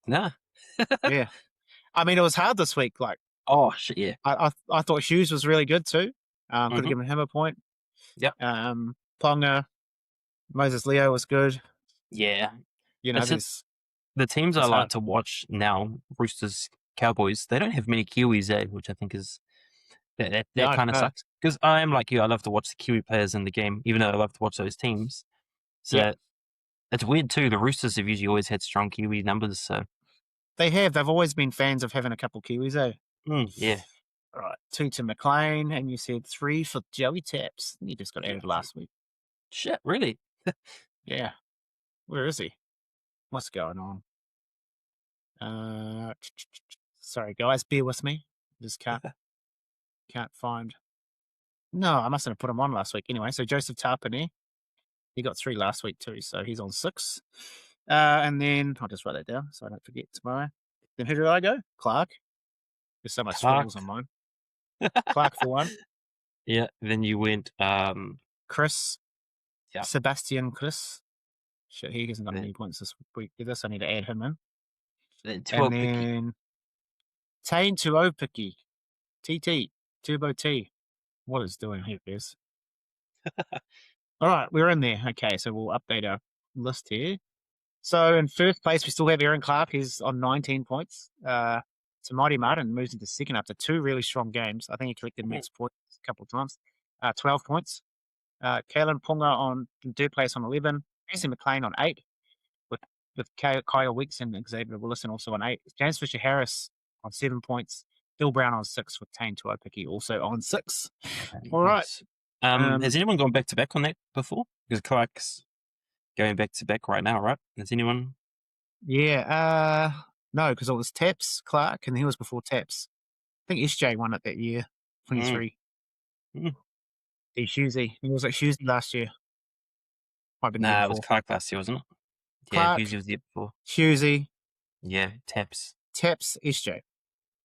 Nah. Yeah, I mean it was hard this week. Like, oh shit, yeah. I thought Hughes was really good too. Could have given him a point. Yep. Ponga, Moses Leo was good. Yeah. You know, the teams I like to watch now, Roosters, Cowboys, they don't have many Kiwis, which I think is that kind of sucks. Because I am like you, I love to watch the Kiwi players in the game, even though I love to watch those teams. So it's weird too. The Roosters have usually always had strong Kiwi numbers, so they've always been fans of having a couple Kiwis, yeah. All right, 2 to McLean, and you said 3 for Joey Taps. He just got added last week. Shit, really? Yeah. Where is he? What's going on? Sorry, guys, bear with me. Just can't find. No, I mustn't have put him on last week. Anyway, so Joseph Tarpany, he got 3 last week too, so he's on 6. And then I'll just write that down so I don't forget tomorrow. Then who did I go? Clark. There's so much scribbles on mine. Clark for 1. Yeah. Then you went Chris. Yeah. Sebastian Chris. Shit, he hasn't got any points this week. I need to add him in. Then Tane Tuopiki. TT. Turbo T. What is doing here, guys? All right, we're in there. Okay, so we'll update our list here. So in first place, we still have Aaron Clark. He's on 19 points. So Mighty Martin moves into second after 2 really strong games. I think he collected max points a couple of times. 12 points. Kalen Punga on third place on 11. Casey McLean on 8. With Kyle Weeks and Xavier Willison also on 8. James Fisher-Harris on 7 points. Bill Brown on 6 with Tane Tuopiki also on 6. All right. Has anyone gone back-to-back on that before? Because Clark's going back-to-back right now, right? Has anyone? Yeah. No, because it was Taps, Clark, and he was before Taps. I think SJ won it that year, 23. He's Hughesy. He was at Hughesy last year. It was Clark last year, wasn't it? Clark, yeah, Hughesy was the year before. Hughesy. Yeah, Taps, SJ.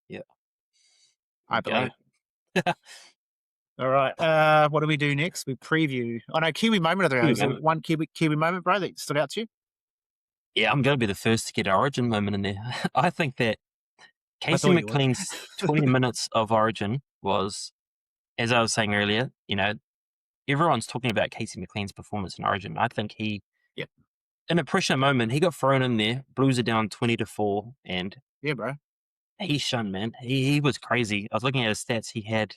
Yeah. I believe. All right. What do we do next? We preview. Oh, no, Kiwi moment of the day. Is there one Kiwi moment, bro, that stood out to you? Yeah, I'm going to be the first to get Origin moment in there. I think that Casey McLean's 20 minutes of Origin was, as I was saying earlier, everyone's talking about Casey McLean's performance in Origin. I think he, in a pressure moment, he got thrown in there, Blues are down 20-4, and yeah, bro, he shone, man. He was crazy. I was looking at his stats. He had,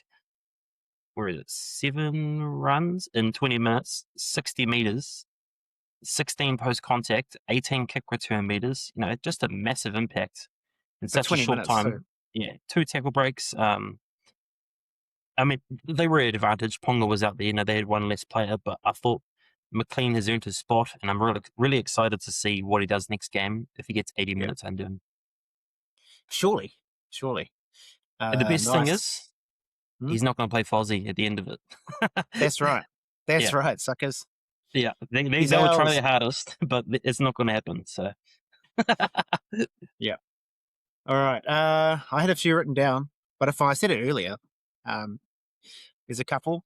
7 runs in 20 minutes, 60 meters, 16 post contact, 18 kick return meters. Just a massive impact in such a short time. So. Yeah, 2 tackle breaks. I mean, they were at advantage. Ponga was out there. They had 1 less player, but I thought McLean has earned his spot, and I'm really, really excited to see what he does next game if he gets 80 minutes under him. Surely. And the best thing is, he's not going to play Fozzie at the end of it. That's right. That's right, suckers. Yeah, they will try their hardest, but it's not going to happen. So, yeah. All right. I had a few written down, but if I said it earlier, there's a couple.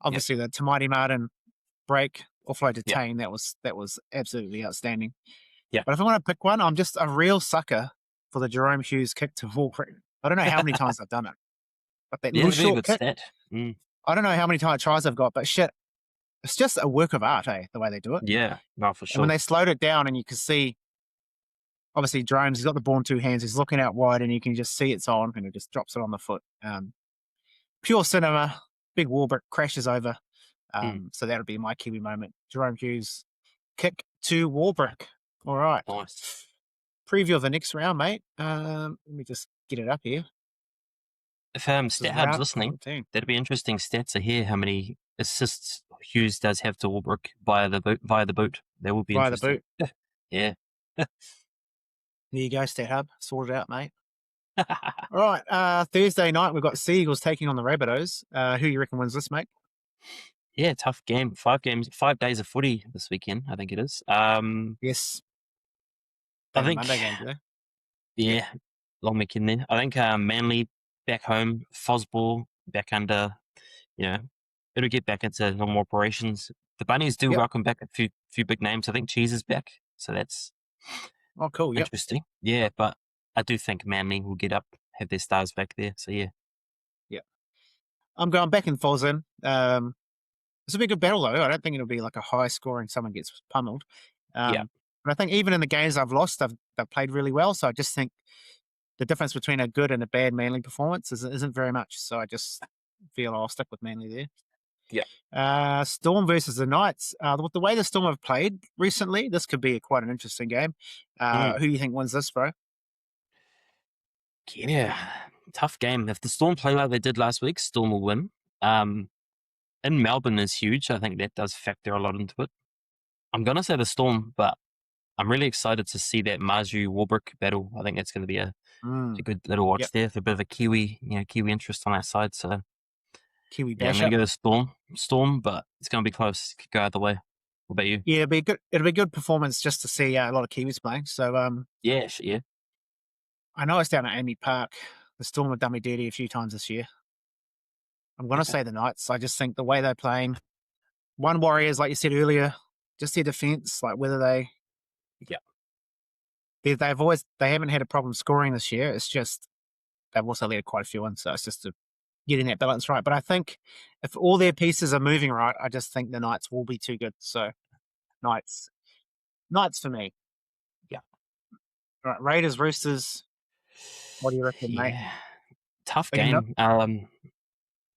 Obviously, the Tamati Martin break offload to Tane, that was absolutely outstanding. Yeah. But if I want to pick one, I'm just a real sucker for the Jerome Hughes kick to Walker. I don't know how many times I've done it, but that little short kick. I don't know how many tries I've got, but shit, it's just a work of art, the way they do it. Yeah, no, for sure. And when they slowed it down, and you can see, obviously, Jerome's, he's got the ball in 2 hands, he's looking out wide, and you can just see it's on, and it just drops it on the foot. Pure cinema, big Warbrick crashes over. So that'll be my Kiwi moment. Jerome Hughes, kick to Warbrick. All right. Nice. Preview of the next round, mate. Let me just get it up here. If This is StatHub's round listening, 14. that'd be interesting stats to hear how many assists Hughes does have to Warbrick via the boot. That would be Via the interesting. boot. Yeah. There you go, StatHub. Sorted out, mate. All right. Thursday night, we've got Seagulls taking on the Rabbitohs. Who you reckon wins this, mate? Yeah, tough game. 5 days of footy this weekend, I think it is. Yes. I They have a think, Monday game, do they? yeah, long weekend there. I think Manly back home, Fosball back under, it'll get back into normal operations. The Bunnies do Yep. welcome back a few big names. I think Cheese is back, so that's Oh, cool. Yep. interesting. Yeah, but I do think Manly will get up, have their stars back there. So yeah. Yep. I'm going back in Fosin. This will be a good battle, though. I don't think it'll be like a high score and someone gets pummeled. Yeah. But I think even in the games I've lost, they've played really well. So I just think the difference between a good and a bad Manly performance isn't very much. So I just feel I'll stick with Manly there. Yeah. Storm versus the Knights. With the way the Storm have played recently, this could be quite an interesting game. Who do you think wins this, bro? Yeah, tough game. If the Storm play like they did last week, Storm will win. In Melbourne is huge. I think that does factor a lot into it. I'm going to say the Storm, but I'm really excited to see that Marju-Warbrick battle. I think that's going to be a good little watch there. There's a bit of a Kiwi interest on that side. So Kiwi yeah, I'm bash going to go the Storm, but it's going to be close. It could go either way. What about you? Yeah, it'll be a good performance just to see a lot of Kiwis playing. So yeah. I know it's down at Amy Park. The Storm have done me dirty a few times this year. I'm going to say the Knights. I just think the way they're playing, one Warriors, like you said earlier, just their defense, like whether they haven't had a problem scoring this year. It's just they've also let quite a few in, so it's just getting that balance right. But I think if all their pieces are moving right, I just think the Knights will be too good. So Knights for me. Yeah. All right, Raiders, Roosters. What do you reckon, mate? Tough Big enough? game.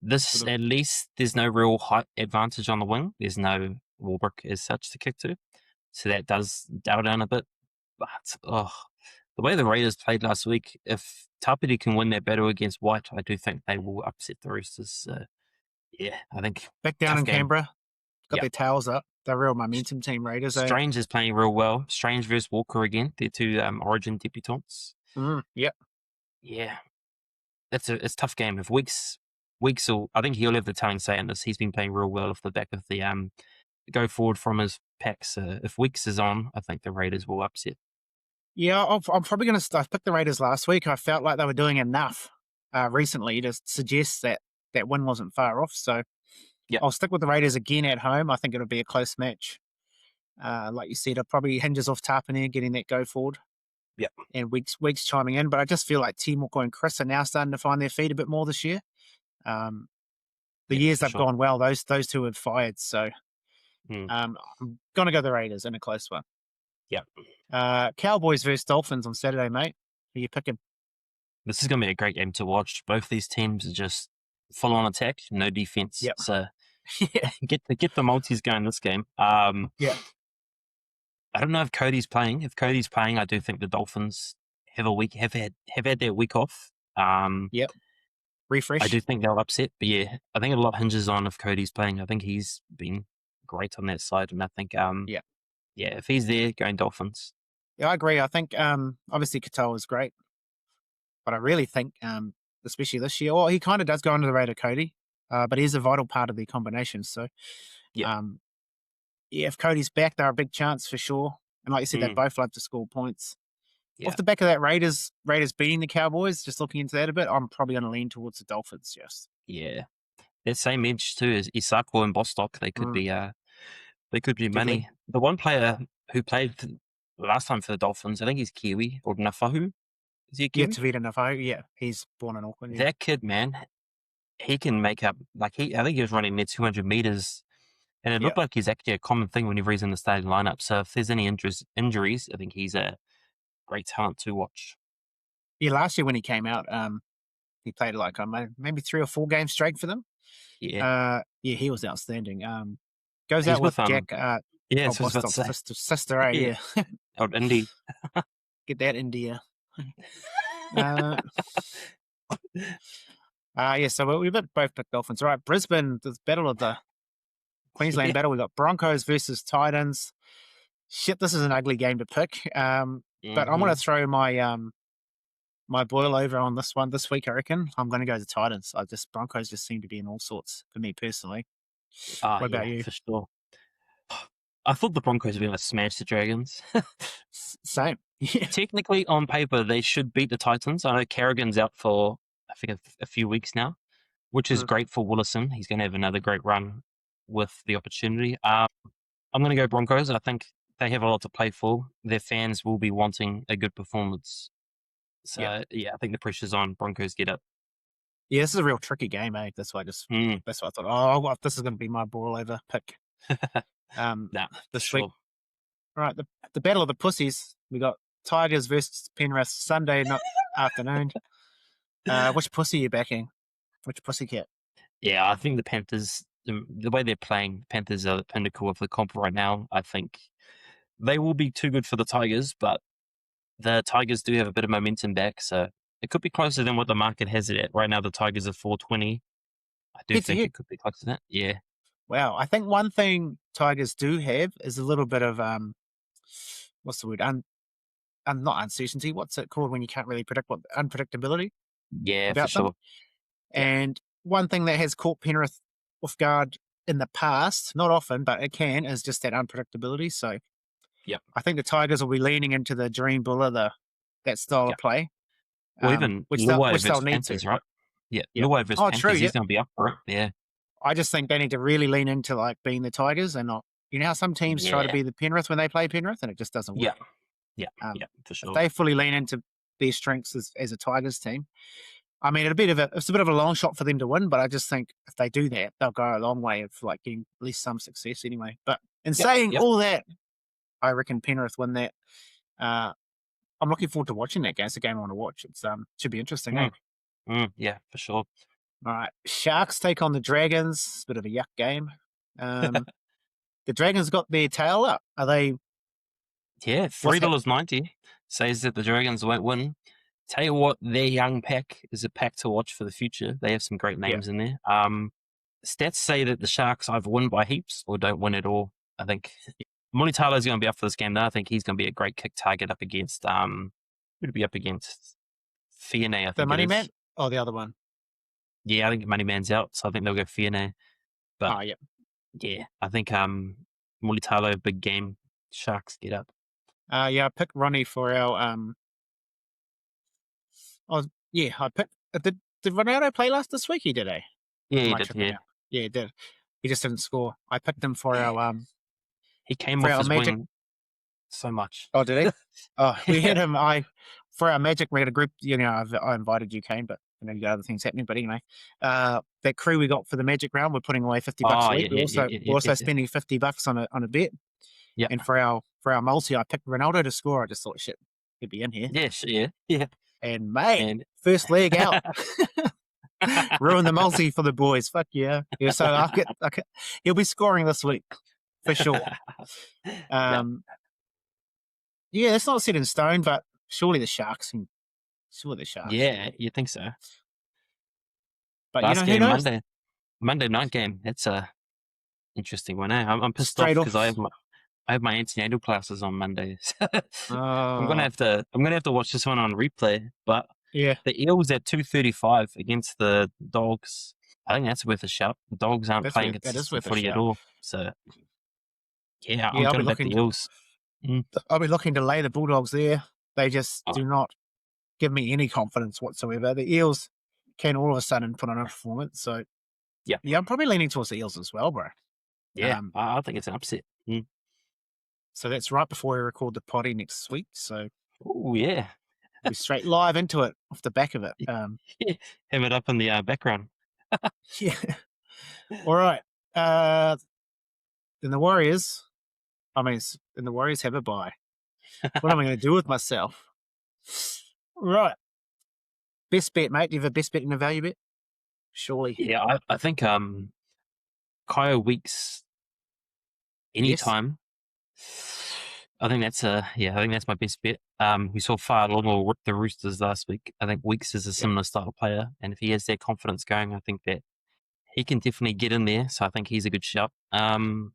This, at least, there's no real height advantage on the wing. There's no Warbrick as such to kick to. So that does dial down a bit. But, the way the Raiders played last week, if Tapiti can win that battle against White, I do think they will upset the Roosters. Yeah, I think. Back down in game. Canberra. Got their tails up. They're a real momentum team, Raiders. Strange is playing real well. Strange versus Walker again. They're two Origin debutants. Yep. Yeah. It's a tough game. If Weeks I think he'll have the telling say in this. He's been playing real well off the back of the go forward from his packs. If Weeks is on, I think the Raiders will upset. Yeah, I'm probably going to pick the Raiders last week. I felt like they were doing enough recently to suggest that win wasn't far off. So I'll stick with the Raiders again at home. I think it'll be a close match. Like you said, it probably hinges off Tapine getting that go forward. Yeah. And Weeks chiming in. But I just feel like Timoko and Chris are now starting to find their feet a bit more this year. The years they've gone well, those two have fired. So I'm going to go the Raiders in a close one. Yeah. Cowboys versus Dolphins on Saturday, mate. Who are you picking? This is going to be a great game to watch. Both these teams are just full on attack, no defense. Yep. So get the multis going this game. I don't know if Cody's playing. If Cody's playing, I do think the Dolphins have had their week off. Refresh. I do think they'll upset, but yeah, I think a lot hinges on if Cody's playing. I think he's been great on that side, and I think if he's there, going Dolphins. Yeah, I agree. I think obviously Katoa is great, but I really think especially this year, he kind of does go under the radar, Cody, but he's a vital part of the combination. So if Cody's back, they're a big chance for sure. And like you said, they both love to score points. Yeah. Off the back of that, Raiders beating the Cowboys, just looking into that a bit, I'm probably going to lean towards the Dolphins. Just that same edge too as Isako and Bostock. They could be money. The one player who played last time for the Dolphins, I think he's Kiwi or Nafahu. Is he a Kiwi? Yeah, Tavita Nafahu. Yeah, he's born in Auckland. That kid, man, he can make up. I think he was running near 200 meters. And it looked like he's actually a common thing whenever he's in the starting lineup. So if there's any injuries, I think he's a great talent to watch. Yeah, last year when he came out, he played like maybe 3 or 4 games straight for them. Yeah. He was outstanding. Goes out with Jack. Sister, right? Yeah. Out Indy. Get that India. So we both picked Dolphins. All right, Brisbane, the battle of the Queensland battle. We got Broncos versus Titans. Shit, this is an ugly game to pick. But I'm going to throw my my boil over on this one this week. I reckon I'm going to go to Titans. Broncos just seem to be in all sorts for me personally. What about you? For sure. I thought the Broncos were going to smash the Dragons. Same. Yeah. Technically, on paper, they should beat the Titans. I know Kerrigan's out for, I think, a few weeks now, which is great for Willison. He's going to have another great run with the opportunity. I'm going to go Broncos. I think they have a lot to play for. Their fans will be wanting a good performance. So, I think the pressure's on. Broncos get it. Yeah, this is a real tricky game, eh? That's why I thought, this is going to be my ball over pick. This week. All right, the battle of the pussies. We got Tigers versus Penrith Sunday afternoon. Which pussy are you backing? Which pussycat? Yeah, I think the Panthers, the way they're playing, Panthers are the pinnacle of the comp right now. I think they will be too good for the Tigers, but the Tigers do have a bit of momentum back, so it could be closer than what the market has it at. Right now, the Tigers are 420. I do think it could be close to that. Yeah. Wow. I think one thing Tigers do have is a little bit of, what's the word? Not uncertainty. What's it called when you can't really predict unpredictability? Yeah, for sure. And one thing that has caught Penrith off guard in the past, not often, but it can, is just that unpredictability. So I think the Tigers will be leaning into the Dream Buller, that style of play. Or even Luai versus Panthers, right? Yeah, Luai versus Panthers, he's going to be up for it. Yeah. I just think they need to really lean into being the Tigers and not, how some teams try to be the Penrith when they play Penrith and it just doesn't work. Yeah, for sure. If they fully lean into their strengths as a Tigers team, I mean, it's a bit of a long shot for them to win, but I just think if they do that, they'll go a long way of getting at least some success anyway. But in saying all that, I reckon Penrith win that. I'm looking forward to watching that game. It's a game I want to watch. It should be interesting. Yeah, for sure. All right, Sharks take on the Dragons. It's a bit of a yuck game. The Dragons got their tail up. Are they? Yeah, $3.90 says that the Dragons won't win. Tell you what, their young pack is a pack to watch for the future. They have some great names in there. Stats say that the Sharks either win by heaps or don't win at all. I think Mulitalo is going to be up for this game now. I think he's going to be a great kick target up against who'd be up against Fione, I think. The Money Man? Oh, the other one. Yeah, I think Money Man's out, so I think they'll go Fione. But yeah, I think Mulitalo, big game. Sharks get up. I picked Ronnie for our I picked. Did Ronaldo play this week? He did, eh? Yeah, he did. Yeah, he did. He just didn't score. I picked him for our He came off his wing so much. Oh, did he? Oh, we had him. For our Magic, we had a group. I invited you, Kane, but you got other things happening. But anyway, that crew we got for the Magic round, we're putting away $50 a week. We're also spending $50 on a bet. Yeah. And for our multi, I picked Ronaldo to score. I just thought, shit, he'd be in here. Yeah. And mate, first leg out, ruin the multi for the boys. Fuck yeah. So he'll be scoring this week for sure. That's not set in stone, but surely the Sharks. Yeah, you think so? But last who game, knows? Monday night game. That's a interesting one. I'm pissed off because I have my antenatal classes on Mondays. I'm gonna have to watch this one on replay. But the Eels at 2:35 against the Dogs. I think that's worth a shot. The Dogs aren't playing consistent footy at all. So I'm gonna back the Eels. I'll be looking to lay the Bulldogs there. They just do not give me any confidence whatsoever. The Eels can all of a sudden put on a performance. So I'm probably leaning towards the Eels as well, bro. Yeah, I think it's an upset. So that's right before we record the potty next week. So, yeah, we're straight live into it off the back of it. Have it up in the background. Yeah. All right. Then the Warriors have a bye. What am I going to do with myself? Right. Best bet, mate. Do you have a best bet and a value bet? Surely. Yeah, I think Kyle Weeks anytime. I think that's my best bet. We saw Whaalonga rip the Roosters last week. I think Weeks is a similar style player, and if he has that confidence going, I think that he can definitely get in there. So I think he's a good shout. Value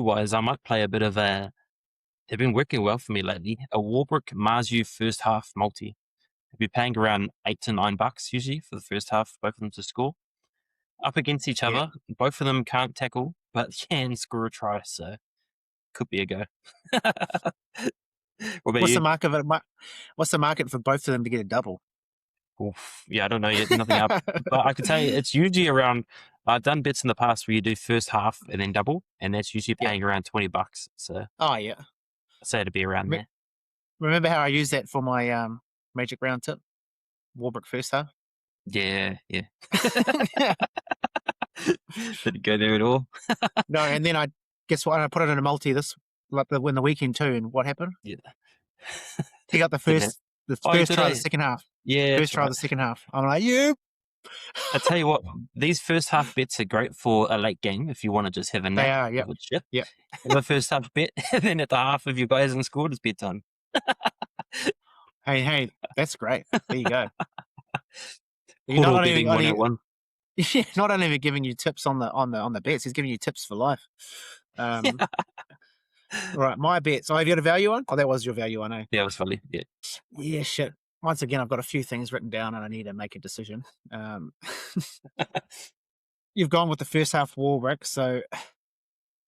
wise, I might play a bit of a. They've been working well for me lately. A Warbrick Marzu first half multi. I'd be paying around $8 to $9 usually for the first half, both of them to score. Up against each other, both of them can't tackle, but can score a try, so could be a go. What about you? What's the market for both of them to get a double? Oof, yeah, I don't know yet. Nothing up. But I can tell you it's usually around, I've done bits in the past where you do first half and then double, and that's usually paying around $20. So I'd say it'd be around there. Remember how I used that for my Magic Round tip? Warbrick first half? Yeah. Didn't go there at all. No, and then I put it in a multi when the weekend too, and what happened? Yeah. He got the first try of the second half. Yeah. First try of the second half. I'm like, you. I tell you what, these first half bets are great for a late game if you want to just have a nap. They are, yep. Yep. Have a first half bet, and then at the half, if you guys haven't scored, it's bedtime. Hey, that's great. There you go. You're not only giving you tips on the bets, he's giving you tips for life. Right, my bets. Have you got a value one? Oh, that was your value one, eh? Yeah, it was value. Yeah. Yeah, shit. Once again, I've got a few things written down and I need to make a decision. You've gone with the first half Warbrick, so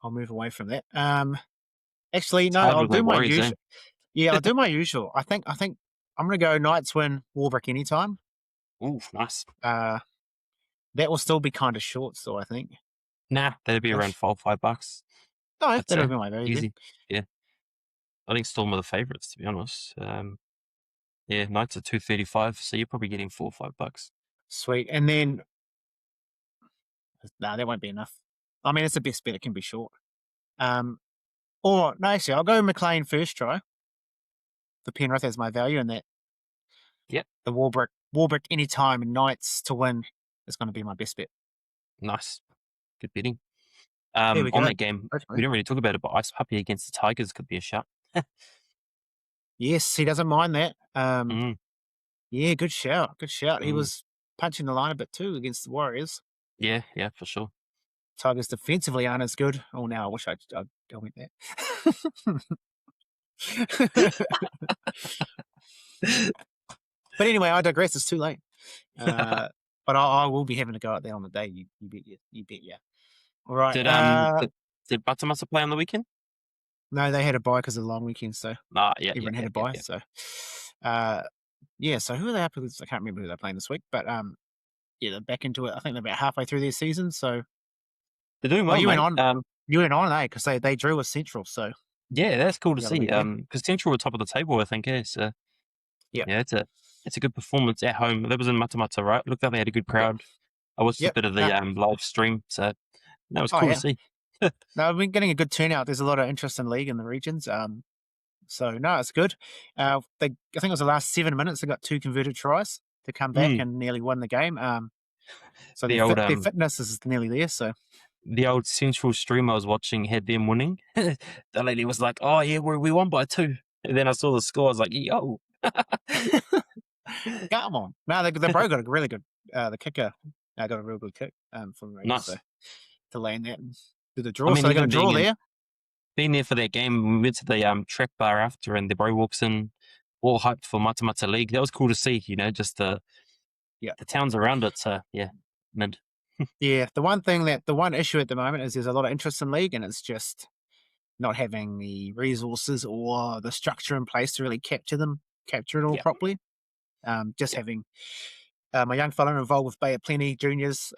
I'll move away from that. Actually, no, I'll do my usual. Yeah, I'll do my usual. I think I'm going to go Knights win Warbrick anytime. Ooh, nice. That will still be kind of short, so I think. Nah, that'd be around $4-5. No, that'll be my value. Easy. Yeah. I think Storm are the favourites, to be honest. Yeah, Knights are $2.35, so you're probably getting $4 or $5. Sweet. And then, that won't be enough. I mean, it's the best bet. It can be short. Actually, I'll go McLean first try. The Penrith has my value, and that. Yep. The Warbrick anytime and Knights to win is going to be my best bet. Nice. Good betting. On that game, we didn't really talk about it, but Ice Puppy against the Tigers could be a shout. Yes, he doesn't mind that. Yeah, good shout. He was punching the line a bit too against the Warriors. Yeah, for sure. Tigers defensively aren't as good. Oh, now I wish I'd went that. But anyway, I digress. It's too late. But I will be having to go out there on the day. You bet, yeah. All right. Did Matamata play on the weekend? No, they had a bye because of the long weekend, so everyone had a bye. Yeah. So, so who are they up against? I can't remember who they're playing this week, but they're back into it. I think they're about halfway through their season, so they're doing well. You went on, because they drew with Central, so yeah, that's cool to see. Because Central were top of the table, I think. So it's a good performance at home. That was in Matamata, right? Looked like they had a good crowd. I watched a bit of the live stream, so that was cool to see. No, I've been getting a good turnout. There's a lot of interest in league in the regions. So no, it's good. I think it was the last 7 minutes. They got 2 converted tries to come back and nearly won the game. So their fitness is nearly there. So the old Central stream I was watching had them winning. The lady was like, "Oh yeah, we won by 2." And then I saw the score. I was like, "Yo, come on!" No, the bro got a really good. The kicker got a real good kick from the nice to land that. To the draw, so they got a draw there. Being there for that game, we went to the track bar after, and the bro walks in, all hyped for Matamata League. That was cool to see, just the towns around it. So mid. Yeah, the one issue at the moment is there's a lot of interest in league, and it's just not having the resources or the structure in place to really capture it all properly. Having my young fella involved with Bay of Plenty Juniors,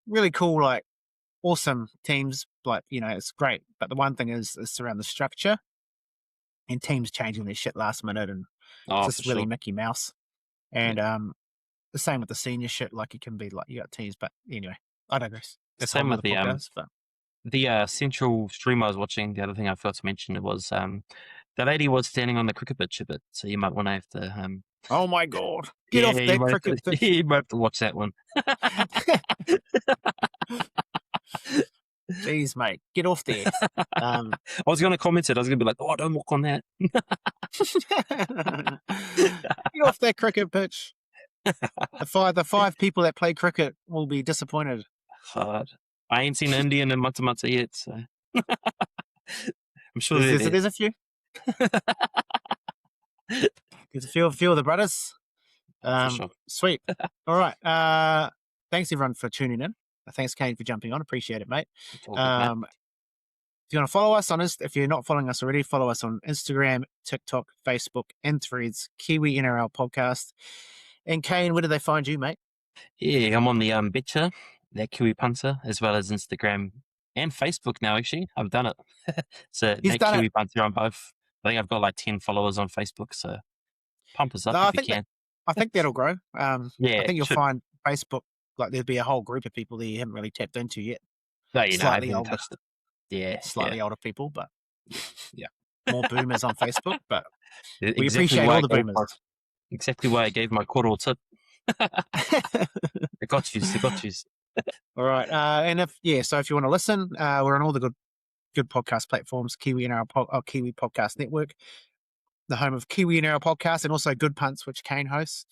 really cool, like. Awesome teams, it's great. But the one thing is around the structure and teams changing their shit last minute, and it's just really Mickey Mouse. And the same with the senior shit, like it can be like you got teams, but anyway, I digress. That's same with the Central stream I was watching. The other thing I forgot to mention was the lady was standing on the cricket pitch a bit, so you might want to have to. Oh my god! Get off that cricket pitch! You might have to watch that one. Jeez, mate, get off there. I was going to comment it. I was going to be like, oh, don't walk on that. Get off that cricket pitch. The five people that play cricket will be disappointed. Hard. I ain't seen an Indian in Mata yet, so I'm sure there's a few. There's a few of the brothers. for sure. Sweet. All right. Thanks everyone for tuning in. Thanks Kane for jumping on. Appreciate it, mate. It's all good, mate. If you want to follow us if you're not following us already, follow us on Instagram, TikTok, Facebook, and Threads. Kiwi NRL podcast. And Kane, where do they find you, mate? Yeah, I'm on the Betcha, that Kiwi Punter, as well as Instagram and Facebook now. Actually, I've done it. So He's that done Kiwi it. Punter on both. I think I've got like 10 followers on Facebook. So pump us up No, if you can. I think that'll grow. Yeah, I think you'll should. find Facebook, like there'll be a whole group of people that you haven't really tapped into yet. No, you know, I Slightly haven't older. touched it. Yeah, Slightly older people, but yeah. more boomers on Facebook. But we Exactly appreciate why all the boomers. Exactly why I gave my quarter tip. I got you. All right. So if you want to listen, we're on all the good podcast platforms, Kiwi NRL Kiwi Podcast Network, the home of Kiwi NRL Podcast, and also Good Punts, which Kane hosts.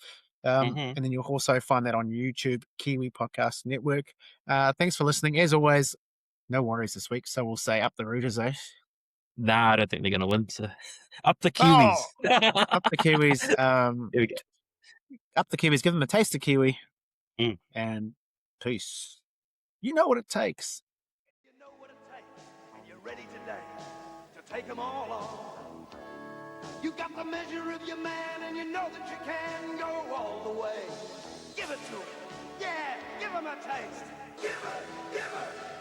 And then you'll also find that on YouTube, Kiwi Podcast Network. Thanks for listening. As always, no worries this week. So we'll say up the Rooters, eh? Nah, I don't think they're going to win. So up the Kiwis. Up the Kiwis. Here we go. Up the Kiwis. Give them a taste of Kiwi. Mm. And peace. You know what it takes. You know what it takes, and you're ready today to take them all on. You got the measure of your man, and you know that you can go all the way. Give it to him. Yeah, give him a taste. Give it, give it.